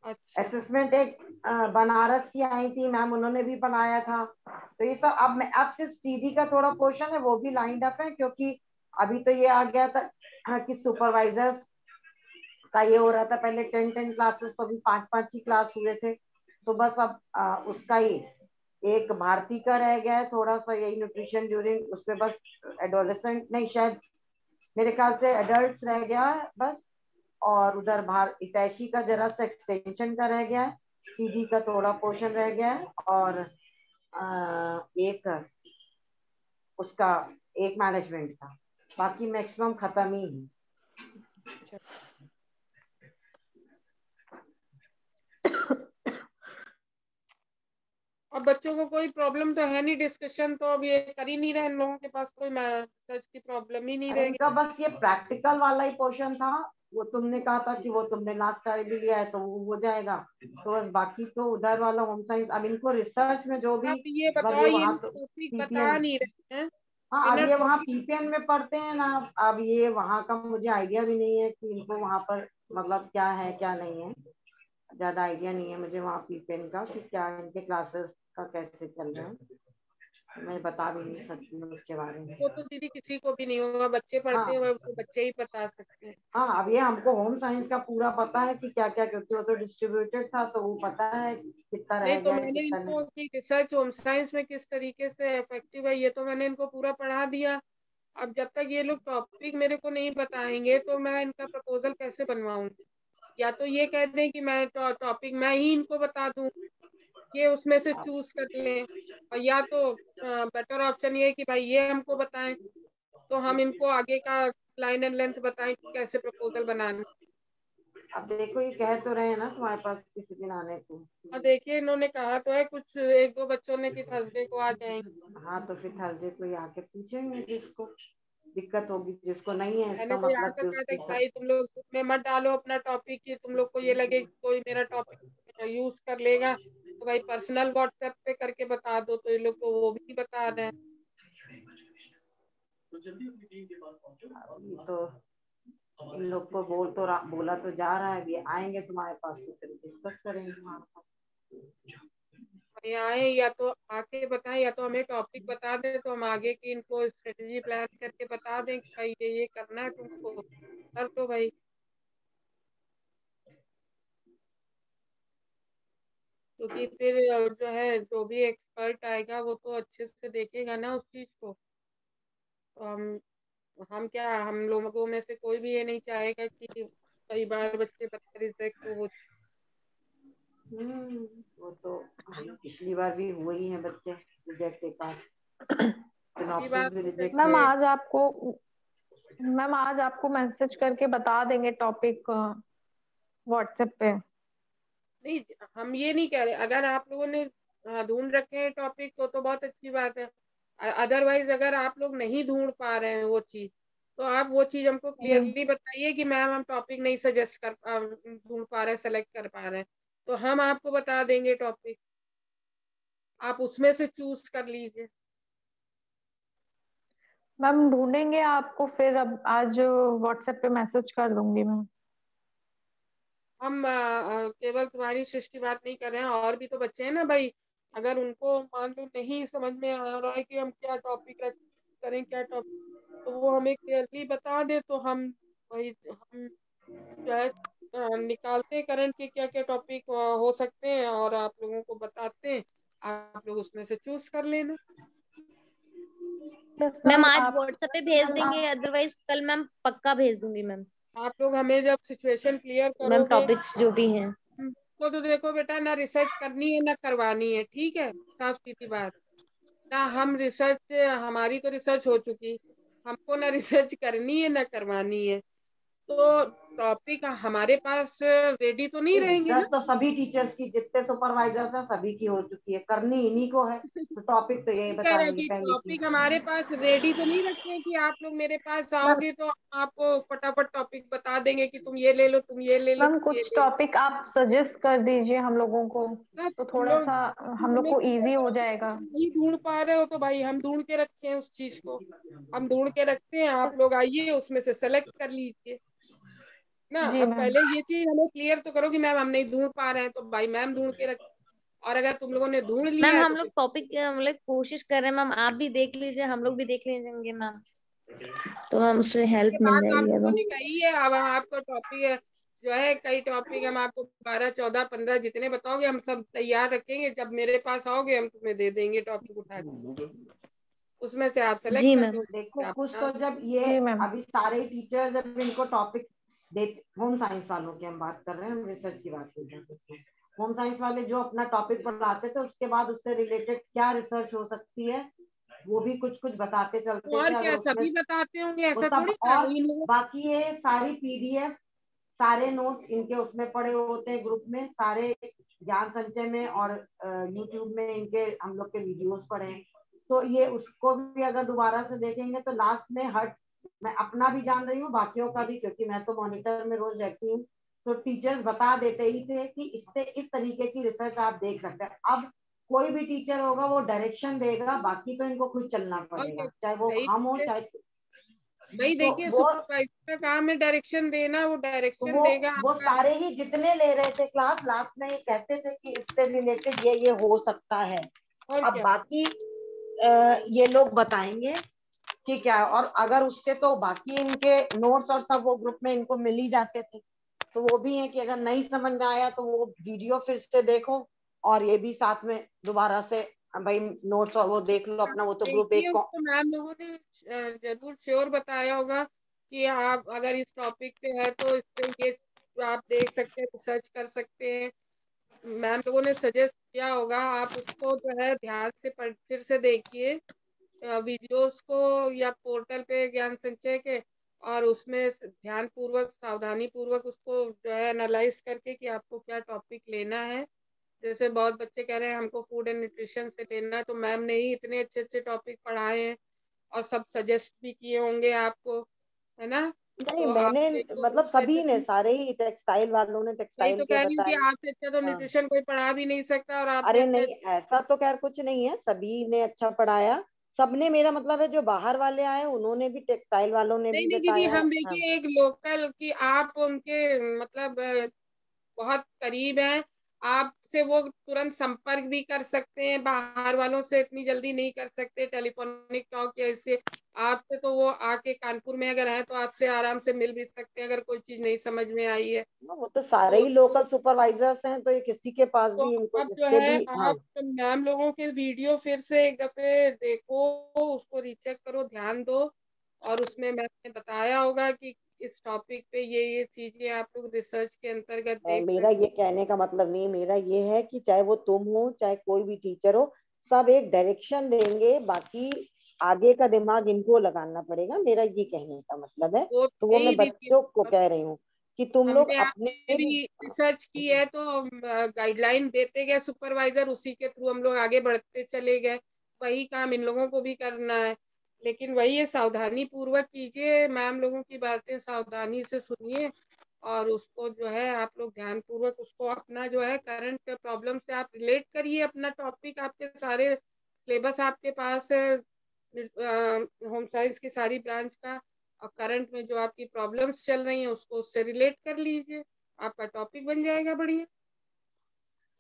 अच्छा असेसमेंट एक बनारस की आई थी मैम, उन्होंने भी बनाया था। तो ये सब अब सिर्फ सीडी का थोड़ा पोर्शन है, वो भी लाइंड अप है, क्योंकि अभी तो ये आ गया था कि सुपरवाइजर्स का ये हो रहा था। पहले 10 क्लासेस, तो अभी 5 ही क्लास हुए थे। तो बस अब उसका ही एक भारती का रह गया है थोड़ा सा, यही न्यूट्रिशन ड्यूरिंग, उसपे बस एडोलेसेंट नहीं, शायद मेरे ख्याल से एडल्ट्स रह गया है बस। और उधर बाहर इटैची का जरा सा एक्सटेंशन का रह गया है, सीडी का थोड़ा पोर्शन रह गया है, और एक उसका एक मैनेजमेंट का, बाकी मैक्सिमम खत्म ही है। अच्छा। अब बच्चों को कोई प्रॉब्लम तो है नहीं, डिस्कशन तो अब ये कर ही नहीं रहे, इन लोगों के पास कोई सच की प्रॉब्लम ही नहीं रहेगी। इनका बस ये प्रैक्टिकल वाला ही पोर्शन था, वो तुमने कहा था कि वो तुमने लास्ट टाइम भी लिया है तो वो हो जाएगा। तो बस बाकी तो उधर वाला होम साइंस, अब इनको रिसर्च में जो भी अब ये मतलब बताओ, ये ये वहां तो टॉपिक बता पीपीएन, नहीं रहे हैं हाँ अब बिना ये वहाँ टॉपिक। पीपीएन में पढ़ते हैं ना। अब ये वहाँ का मुझे आइडिया भी नहीं है कि इनको वहाँ पर मतलब क्या है क्या नहीं है, ज्यादा आइडिया नहीं है मुझे वहाँ पीपीएन का कि क्या इनके क्लासेस का कैसे चल रहा है, मैं बता भी नहीं सकती हूँ उसके बारे में। वो तो दीदी किसी को भी नहीं होगा, बच्चे पढ़ते हैं हाँ वो तो बच्चे ही बता सकते हैं। हाँ, अब ये हमको होम साइंस का पूरा पता है कि क्या क्या, क्योंकि वो तो डिस्ट्रीब्यूटेड था, तो वो पता है कितना नहीं रह तो गया है मैंने कितना इनको नहीं। कि रिसर्च होम साइंस में किस तरीके से इफेक्टिव है, ये तो मैंने इनको पूरा पढ़ा दिया। अब जब तक ये लोग टॉपिक मेरे को नहीं बताएंगे तो मैं इनका प्रपोजल कैसे बनवाऊंगी? या तो ये कह दें कि मैं टॉपिक मैं ही इनको बता दूं, ये उसमें से चूज कर लें, और या तो बेटर ऑप्शन ये है कि भाई ये हमको बताएं तो हम इनको आगे का लाइन एंड लेंथ बताएं कि कैसे प्रपोजल बनाना। अब देखो ये कह तो रहे हैं ना तुम्हारे पास किसी दिन आने को। और देखिए इन्होंने कहा तो है, कुछ एक दो बच्चों ने कि थर्सडे को आ जाएंगे। हाँ तो फिर थर्सडे को ही आके पूछेंगे, जिसको दिक्कत होगी, जिसको नहीं है मैंने इसका तो यहाँ मतलब तक कि कहा था उसकी कि सब। भाई तुम लोग में मत डालो अपना टॉपिक, कि तुम लोग को ये लगे कि कोई मेरा टॉपिक यूज कर लेगा, तो भाई पर्सनल व्हाट्सएप पे करके बता दो, तो ये लोग को वो भी बता रहे हैं। अभी तो इन लोग को बोला तो जा रहा है, ये आएंगे तुम्हारे पास तो फिर डिस्कस करेंगे तुम्हारे पास। भाई आए या तो आके बताएं, या तो हमें टॉपिक बता दें तो हम आगे की इनको स्ट्रेटेजी प्लान करके बता दें कि भाई ये करना है तुमको, कर दो भाई। क्योंकि फिर जो है जो भी एक्सपर्ट आएगा वो तो अच्छे से देखेगा ना उस चीज को। तो हम क्या, हम लोगों में से कोई भी ये नहीं चाहेगा कि कई बार बच्चे बता रिजेक्ट हो। वो तो पिछली बार भी हुए ही हैं बच्चे रिजेक्ट के पास, पिछली बार सिनॉप्सिस भी तो रिजेक्ट मैम हुए। आज आपको मैसेज करके बता देंगे टॉपिक व्हाट्सएप पे। नहीं, हम ये नहीं कह रहे, अगर आप लोगों ने ढूंढ रखे हैं टॉपिक तो बहुत अच्छी बात है। अदरवाइज अगर आप लोग नहीं ढूंढ पा रहे हैं वो चीज, तो आप वो चीज हमको जी क्लियरली बताइए कि मैम हम टॉपिक नहीं सजेस्ट कर ढूंढ पा रहे हैं, सेलेक्ट कर पा रहे हैं, तो हम आपको बता देंगे टॉपिक, आप उसमें से चूज कर लीजिए। मैम ढूंढेंगे आपको, फिर अब आज व्हाट्सएप पे मैसेज कर दूंगी मैम। हम केवल तुम्हारी सृष्टि बात नहीं कर रहे हैं, और भी तो बच्चे हैं ना भाई। अगर उनको मान लो नहीं समझ में आ रहा है कि हम क्या टॉपिक करें, क्या टॉपिक, तो वो हमें क्लियरली बता दे, तो हम वही हम जो है निकालते हैं करंट के क्या क्या टॉपिक हो सकते हैं और आप लोगों को बताते हैं, आप लोग उसमें से चूज कर लेना। यस मैम मैम आज आप व्हाट्सएप पे भेज मैम देंगे, आप अदरवाइज कल मैम पक्का भेज दूंगी मैम। आप लोग हमें जब सिचुएशन क्लियर मैम करोगे, टॉपिक्स जो भी हैं। हमको तो देखो बेटा, ना रिसर्च करनी है ना करवानी है, ठीक है, साफ सीधी बात। ना हम रिसर्च, हमारी तो रिसर्च हो चुकी, हमको ना रिसर्च करनी है ना करवानी है, तो टॉपिक हमारे पास रेडी तो नहीं रहेंगे ना। रिसर्च तो सभी टीचर्स की, जितने सुपरवाइजर्स हैं सभी की हो चुकी है, करनी इन्हीं को है, तो टॉपिक तो यही कह रहे बताएंगे कि पहली चीज। टॉपिक हमारे पास रेडी तो नहीं रखते हैं कि आप लोग मेरे पास आओगे तो आपको फटाफट टॉपिक बता देंगे कि तुम ये ले लो, तुम ये ले लो, मैम तुम ये कुछ ले लो। टॉपिक आप सजेस्ट कर दीजिए हम लोगों को, ना तो तुम थोड़ा लोग सा हम लोग हमें को clear इजी हो करो कि जाएगा। तुम नहीं ढूंढ पा रहे हो, तो भाई हम ढूंढ के रखे हैं उस चीज को, हम ढूंढ के रखते हैं, आप लोग आइए उसमें से सेलेक्ट कर लीजिए ना। जी अब मैम। पहले ये चीज हमें क्लियर तो करो कि मैम हम नहीं ढूंढ पा रहे हैं, तो भाई मैम ढूंढ के रख, और अगर तुम लोगों ने ढूंढ लिया मैम है तो हम लोग टॉपिक मतलब कोशिश कर रहे हैं मैम, आप भी देख लीजिए, हम लोग भी देख लेंगे मैम, तो मैम उससे हेल्प ये मिल बात आप जाएगी लोगों अब। ने कही है। अब हम आपको टॉपिक जो है, कई टॉपिक हम आपको 12, 14, 15 जितने बताओगे हम सब तैयार रखेंगे, जब मेरे पास आओगे हम तुम्हें दे देंगे टॉपिक उठा के, उसमें से आप सेलेक्ट जी कर मैम। देखो लीजिए कुछ अपना। तो जब ये जी मैम। अभी सारे टीचर जब इनको टॉपिक देते, होम साइंस वालों की हम बात कर रहे हैं, हम रिसर्च की बात कर रहे हैं, होम साइंस वाले जो अपना टॉपिक पढ़ाते थे उसके बाद उससे रिलेटेड क्या रिसर्च हो सकती है वो भी कुछ कुछ बताते चलते और थे। क्या अगर उसमें सभी बताते होंगे, वो ऐसा सब, थोड़ी था और इन लोगों। बाकी ये सारी पीडीएफ, सारे नोट्स इनके उसमें पड़े होते हैं ग्रुप में, सारे ज्ञान संचय में और यूट्यूब में इनके हम लोग के वीडियोस पड़े हैं। तो ये उसको भी अगर दोबारा से देखेंगे तो लास्ट में हर, मैं अपना भी जान रही हूँ बाकियों का भी, क्योंकि मैं तो मॉनिटर में रोज रहती हूँ, तो टीचर्स बता देते ही थे कि इससे इस तरीके की रिसर्च आप देख सकते हैं। अब कोई भी टीचर होगा वो डायरेक्शन देगा, बाकी तो इनको खुद चलना और क्या, पड़ेगा, चाहे वो सही हम हो बात है। चाहे, भाई तो देखिए वो सुपरवाइजर का काम है डायरेक्शन देना, वो तो डायरेक्शन वो देगा वो आपका। सारे ही जितने ले रहे थे क्लास, लास्ट में ये कहते थे कि इससे रिलेटेड ये हो सकता है। और अब क्या, बाकी ये लोग बताएंगे कि क्या है, और अगर उससे तो बाकी इनके नोट्स और सब वो ग्रुप में इनको मिल ही जाते थे, तो वो भी है कि अगर नहीं समझ में आया तो वो वीडियो फिर से देखो, और ये भी साथ में दोबारा से भाई नोट्स और वो देख लो अपना, वो तो ग्रुप देखिए एक उसको मैम लोगों ने जरूर श्योर बताया होगा कि आप अगर इस टॉपिक पे है तो इस पे ये आप देख सकते हैं, रिसर्च कर सकते हैं। मैम लोगों ने सजेस्ट किया होगा, आप उसको जो है ध्यान से फिर से देखिए वीडियोस को, या पोर्टल पे ज्ञान संचय के, और उसमें ध्यान पूर्वक सावधानी पूर्वक उसको जो है एनालाइज करके कि आपको क्या टॉपिक लेना है। जैसे बहुत बच्चे कह रहे हैं हमको फूड एंड न्यूट्रिशन से लेना है, तो मैम ने ही इतने अच्छे अच्छे टॉपिक पढ़ाए हैं और सब सजेस्ट भी किए होंगे आपको, है ना। नहीं, तो आप मैंने देखो मतलब सभी ने, जरूर। सारे ही टेक्सटाइल वालों ने वही टेक्सटाइल तो के कह रही हूँ कि बताए। आपसे अच्छा तो हाँ, न्यूट्रिशन कोई पढ़ा भी नहीं सकता, और आपने अरे इतने। नहीं, ऐसा तो खैर कुछ नहीं है, सभी ने अच्छा पढ़ाया, सबने, मेरा मतलब है जो बाहर वाले आए उन्होंने भी, टेक्सटाइल वालों ने नहीं भी नहीं दीदी, बताया। हम हाँ, देखिए एक लोकल की आप उनके मतलब बहुत करीब हैं, आपसे वो तुरंत संपर्क भी कर सकते हैं, बाहर वालों से इतनी जल्दी नहीं कर सकते टेलीफोनिक टॉक या इससे। आपसे तो वो आके कानपुर में अगर है तो आपसे आराम से मिल भी सकते हैं अगर कोई चीज नहीं समझ में आई है वो तो सारे तो। ही लोकल सुपरवाइजर्स हैं, तो ये किसी के पास तो भी, इनको अब जो जिससे है भी, हाँ। आप मैम लोगों के वीडियो फिर से एक दफे देखो, उसको रीचेक करो, ध्यान दो, और उसमें मैम ने बताया होगा कि इस टॉपिक पे ये चीजें आप लोग रिसर्च के अंतर्गत देख मेरा सकते। ये कहने का मतलब नहीं, मेरा ये है कि चाहे वो तुम हो चाहे कोई भी टीचर हो, सब एक डायरेक्शन देंगे, बाकी आगे का दिमाग इनको लगाना पड़ेगा, मेरा ये कहने का मतलब है। वो तो वो यही मैं दीदी, बच्चों को कह रही हूँ कि तुम लोग हमने अपने आपने भी रिसर्च की है तो गाइडलाइन देते गए सुपरवाइजर, उसी के थ्रू हम लोग आगे बढ़ते चले गए। वही काम इन लोगों को भी करना है, लेकिन वही है सावधानी पूर्वक कीजिए, मैम लोगों की बातें सावधानी से सुनिए, और उसको जो है आप लोग ध्यान पूर्वक उसको अपना जो है करंट प्रॉब्लम से आप रिलेट करिए। अपना टॉपिक आपके सारे सिलेबस आपके पास है, होम साइंस की सारी ब्रांच का, और करंट में जो आपकी प्रॉब्लम्स चल रही हैं उसको उससे रिलेट कर लीजिए, आपका टॉपिक बन जाएगा बढ़िया।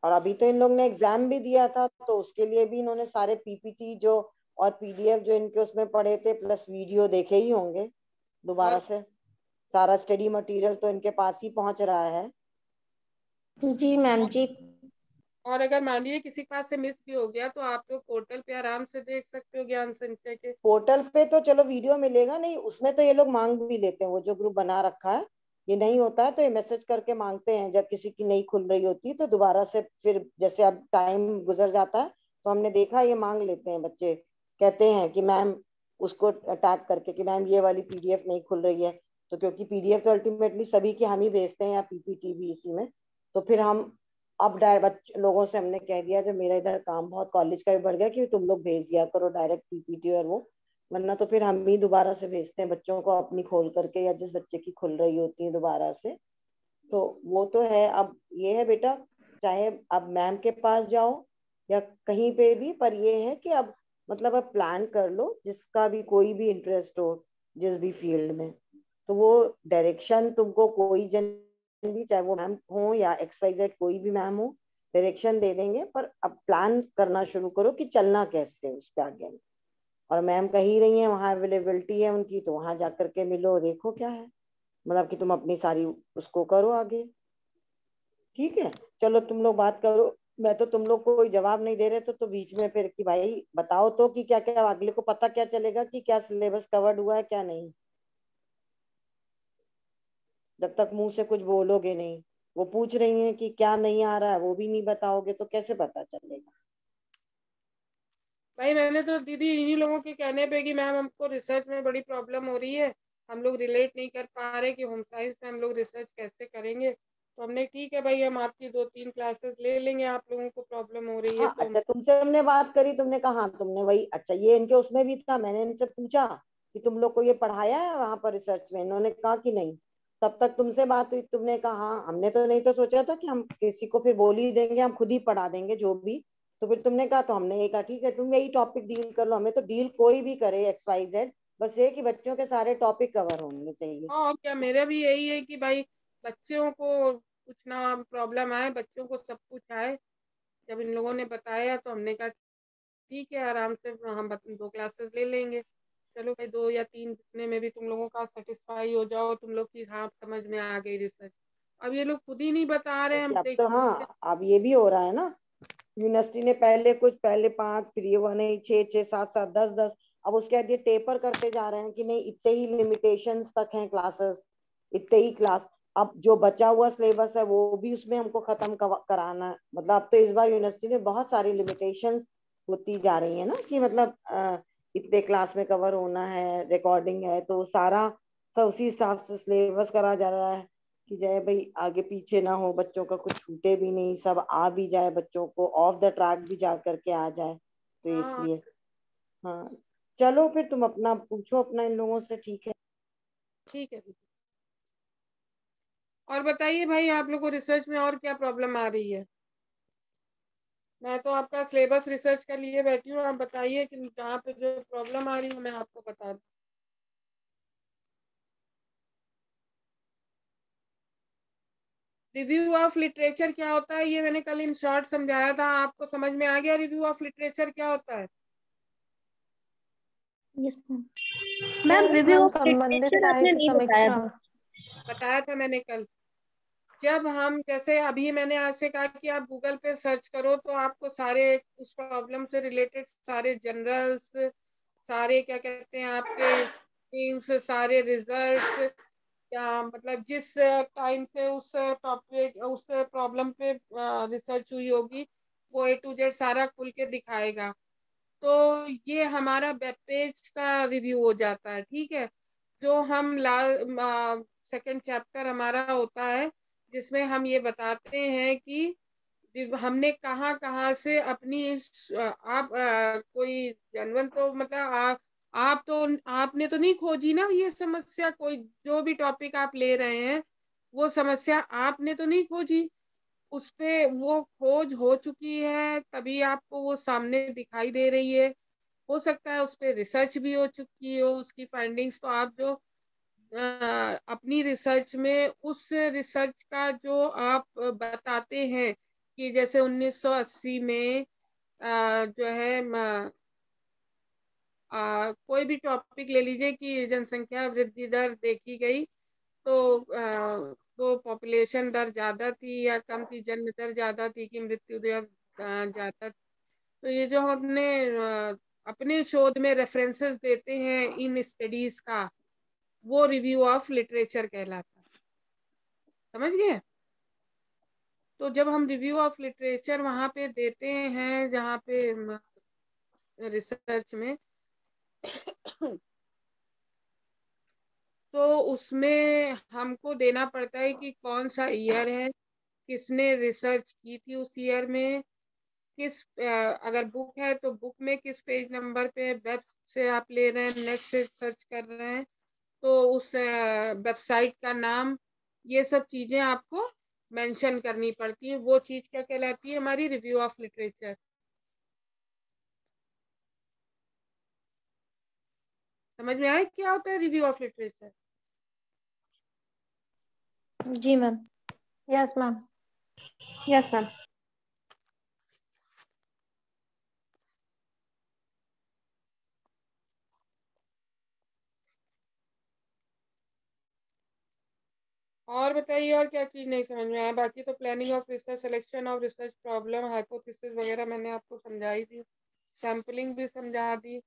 और अभी तो इन लोग ने एग्जाम भी दिया था, तो उसके लिए भी इन्होंने सारे पीपीटी जो और पीडीएफ जो इनके उसमें पढ़े थे प्लस वीडियो देखे ही होंगे दोबारा और से, सारा स्टडी मटेरियल तो इनके पास ही पहुंच रहा है। जी मैम जी। और अगर मान लीजिए किसी के पास से मिस भी हो गया तो आप लोग पोर्टल पे आराम से देख सकते हो ज्ञान संचय के। पोर्टल पे तो चलो वीडियो मिलेगा, नहीं उसमें तो ये लोग मांग भी लेते हैं, वो जो ग्रुप बना रखा है, ये नहीं होता है तो ये मैसेज करके मांगते हैं, जब किसी की नहीं खुल रही होती तो दोबारा से फिर जैसे अब टाइम गुजर जाता है तो हमने देखा ये मांग लेते हैं बच्चे, कहते हैं कि मैम उसको अटैक करके कि मैम ये वाली पीडीएफ नहीं खुल रही है, तो क्योंकि पीडीएफ तो अल्टीमेटली सभी की हम ही भेजते हैं या पीपीटी भी इसी में, तो फिर हम अब डायरेक्ट लोगों से हमने कह दिया, जब मेरा इधर काम बहुत कॉलेज का भी बढ़ गया, कि तुम लोग भेज दिया करो डायरेक्ट पीपीटी और वो, वरना तो फिर हम ही दोबारा से भेजते हैं बच्चों को अपनी खोल करके, या जिस बच्चे की खुल रही होती है दोबारा से। तो वो तो है। अब ये है बेटा, चाहे अब मैम के पास जाओ या कहीं पे भी, पर ये है कि अब मतलब अब प्लान कर लो, जिसका भी कोई भी इंटरेस्ट हो जिस भी फील्ड में, तो वो डायरेक्शन तुमको कोई जन भी, चाहे वो मैम हो या XYZ कोई भी मैम हो, डायरेक्शन दे देंगे, पर अब प्लान करना शुरू करो कि चलना कैसे है उस पे आगे। और मैम कह ही रही है वहाँ अवेलेबिलिटी है उनकी, तो वहां जाकर के मिलो, देखो क्या है, मतलब कि तुम अपनी सारी उसको करो आगे। ठीक है, चलो तुम लोग बात करो। मैं तो तुम लोग को कोई जवाब नहीं दे रहे तो बीच में फिर कि भाई बताओ तो कि क्या क्या अगले को पता क्या चलेगा कि क्या सिलेबस कवर्ड हुआ है क्या नहीं, जब तक मुंह से कुछ बोलोगे नहीं। वो पूछ रही हैं कि क्या नहीं आ रहा है, वो भी नहीं बताओगे तो कैसे पता चलेगा। भाई मैंने तो दीदी इन्हीं लोगों के कहने पे कि मैम हमको रिसर्च में बड़ी प्रॉब्लम हो रही है, हम लोग रिलेट नहीं कर पा रहे कि होम साइंस में हम लोग रिसर्च कैसे करेंगे, तो हमने ठीक है भाई हम आपकी 2-3 क्लासेस ले लेंगे, आप लोगों को प्रॉब्लम हो रही है हाँ तो अच्छा, तुमसे हमने बात करी, तुमने कहा, तुमने वही, अच्छा ये इनके उसमें भी था, मैंने इनसे पूछा कि तुम लोग को ये पढ़ाया है वहां पर रिसर्च में, इन्होंने कहा कि नहीं। तब तक तुमसे बात हुई, तुमने कहा हाँ, हमने तो नहीं तो सोचा था कि हम किसी को फिर बोल ही देंगे, हम खुद ही पढ़ा देंगे जो भी। तो फिर तुमने कहा, तो हमने ये कहा ठीक है तुम यही टॉपिक डील कर लो, हमें तो डील कोई भी करे XYZ, बस ये कि बच्चों के सारे टॉपिक कवर होने चाहिए। हाँ। और क्या, मेरा भी यही है कि भाई बच्चों को कुछ ना प्रॉब्लम आए, बच्चों को सब कुछ आए। जब इन लोगों ने बताया तो हमने कहा ठीक है, आराम से हम 2 क्लासेस ले लेंगे। चलो भाई 2 या 3 जितने में भी तुम लोगों का सेटिस्फाई हो जाओ तुम लोग की, हाँ समझ में आ गई रिसर्च। अब ये लोग खुद ही नहीं बता रहे, हम अब तो देखते हैं। हाँ, अब ये भी हो रहा है ना, यूनिवर्सिटी ने पहले कुछ, पहले 5, फिर ये 1, 6, 6, 7, 7, 10, 10, अब उसके बाद ये टेपर करते जा रहे हैं कि नहीं इतने ही लिमिटेशंस तक हैं क्लासेस, इतने ही क्लास। अब जो बचा हुआ सिलेबस है वो भी उसमें हमको खत्म कराना है। मतलब अब तो इस बार यूनिवर्सिटी ने बहुत सारी लिमिटेशंस होती जा रही है ना, कि मतलब इतने क्लास में कवर होना है, रिकॉर्डिंग है, तो सारा सब उसी हिसाब से सिलेबस करा जा रहा है कि जय भाई आगे पीछे ना हो, बच्चों का कुछ छूटे भी नहीं, सब आ भी जाए, बच्चों को ऑफ द ट्रैक भी जा करके आ जाए, तो हाँ इसलिए। हाँ चलो फिर तुम अपना पूछो अपना इन लोगों से, ठीक है। ठीक है दीदी। और बताइए भाई आप लोग को रिसर्च में और क्या प्रॉब्लम आ रही है? मैं तो आपका सिलेबस रिसर्च के लिए बैठी हूँ, आप बताइए कि जहाँ पे जो प्रॉब्लम आ रही है मैं आपको बता दूँ। रिव्यू ऑफ लिटरेचर क्या होता है ये मैंने कल इन शॉर्ट समझाया था, आपको समझ में आ गया रिव्यू ऑफ लिटरेचर क्या होता है? Yes ma'am. Ma'am review ma'am of संबंधित लिटरेचर आपने साहित्य नहीं बताया समीक्षा। था। बताया था मैंने कल। जब हम, जैसे अभी मैंने आपसे कहा कि आप गूगल पे सर्च करो तो आपको सारे उस प्रॉब्लम से रिलेटेड सारे जनरल्स, सारे क्या कहते हैं आपके थिंग्स, सारे रिजल्ट्स, क्या मतलब जिस टाइम से उस टॉपिक उस प्रॉब्लम पे रिसर्च हुई होगी वो A to Z सारा खुल के दिखाएगा। तो ये हमारा वेब पेज का रिव्यू हो जाता है, ठीक है। जो हम सेकंड चैप्टर हमारा होता है जिसमें हम ये बताते हैं कि हमने कहाँ कहाँ से अपनी आप कोई जनवन तो मतलब आप तो आपने तो नहीं खोजी ना ये समस्या, कोई जो भी टॉपिक आप ले रहे हैं वो समस्या आपने तो नहीं खोजी, उस पे वो खोज हो चुकी है तभी आपको वो सामने दिखाई दे रही है। हो सकता है उस पे रिसर्च भी हो चुकी हो, उसकी फाइंडिंग्स, तो आप जो अपनी रिसर्च में उस रिसर्च का जो आप बताते हैं कि जैसे 1980 में जो है कोई भी टॉपिक ले लीजिए कि जनसंख्या वृद्धि दर देखी गई, तो पॉपुलेशन दर ज्यादा थी या कम थी, जन्म दर ज्यादा थी कि मृत्यु दर ज्यादा। तो ये जो हम अपने शोध में रेफरेंसेस देते हैं इन स्टडीज का, वो रिव्यू ऑफ लिटरेचर कहलाता है। समझ गए? तो जब हम रिव्यू ऑफ लिटरेचर वहां पे देते हैं जहाँ पे रिसर्च में, तो उसमें हमको देना पड़ता है कि कौन सा ईयर है, किसने रिसर्च की थी उस ईयर में, किस अगर बुक है तो बुक में किस पेज नंबर पे, वेब से आप ले रहे हैं, नेट से सर्च कर रहे हैं, तो उस वेबसाइट का नाम, ये सब चीजें आपको मेंशन करनी पड़ती है। वो चीज क्या कहलाती है? हमारी रिव्यू ऑफ लिटरेचर। समझ में आया क्या होता है रिव्यू ऑफ लिटरेचर? जी ma'am. Yes ma'am. Yes ma'am. और बताइए, और क्या चीज नहीं समझ में आया? बाकी तो planning of research, selection of research problem, hypothesis वगैरह मैंने आपको समझाई दी, सैम्पलिंग भी समझा दी,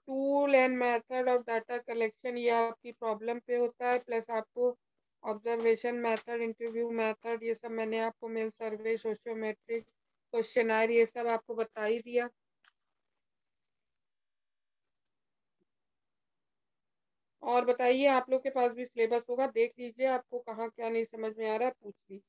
tool and method of data collection ये आपकी प्रॉब्लम पे होता है, प्लस आपको ऑब्जर्वेशन मेथड, इंटरव्यू मेथड, ये सब मैंने आपको मेल सर्वे, सोशियोमेट्रिक क्वेश्चनर, ये सब आपको बता ही दिया। और बताइए, आप लोग के पास भी सिलेबस होगा, देख लीजिए, आपको कहाँ क्या नहीं समझ में आ रहा है पूछ लीजिए।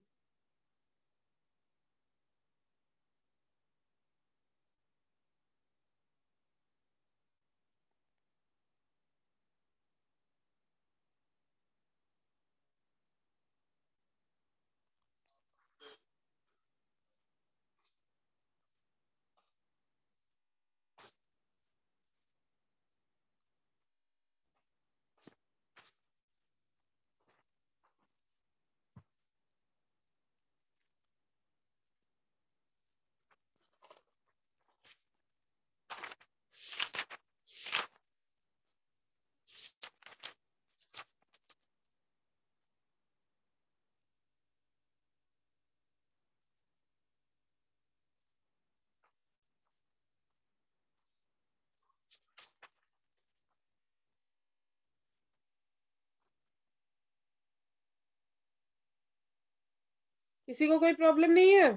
किसी को कोई प्रॉब्लम नहीं है?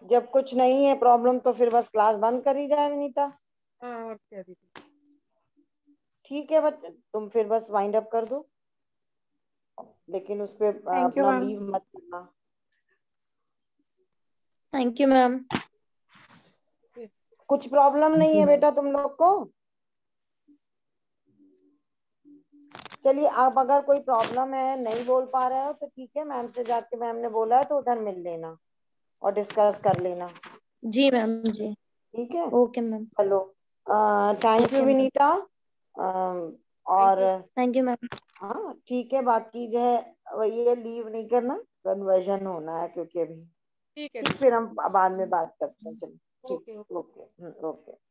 जब कुछ नहीं है प्रॉब्लम तो फिर बस क्लास बंद करी जाए विनीता। हाँ, और क्या दीदी? ठीक है बच्चे, तुम फिर बस वाइंड अप कर दो, लेकिन उस पे थैंक यू अपना मैम। लीव मत करना। Thank you ma'am. कुछ प्रॉब्लम नहीं है बेटा तुम लोग को? चलिए, आप अगर कोई प्रॉब्लम है, नहीं बोल पा रहे हो तो ठीक है, मैम से जाके, मैम ने बोला है तो उधर मिल लेना और डिस्कस कर लेना। जी मैम जी। ठीक है, ओके मैम। चलो, thank you okay ma'am. Vinita. Thank और यू। Thank you ma'am. हाँ ठीक है, बाकी जो है वही है, लीव नहीं करना, कन्वर्जन होना है क्योंकि अभी। ठीक है ठीक, दीदी। फिर हम बाद में बात करते हैं। चलो ठीक, ओके। Okay okay.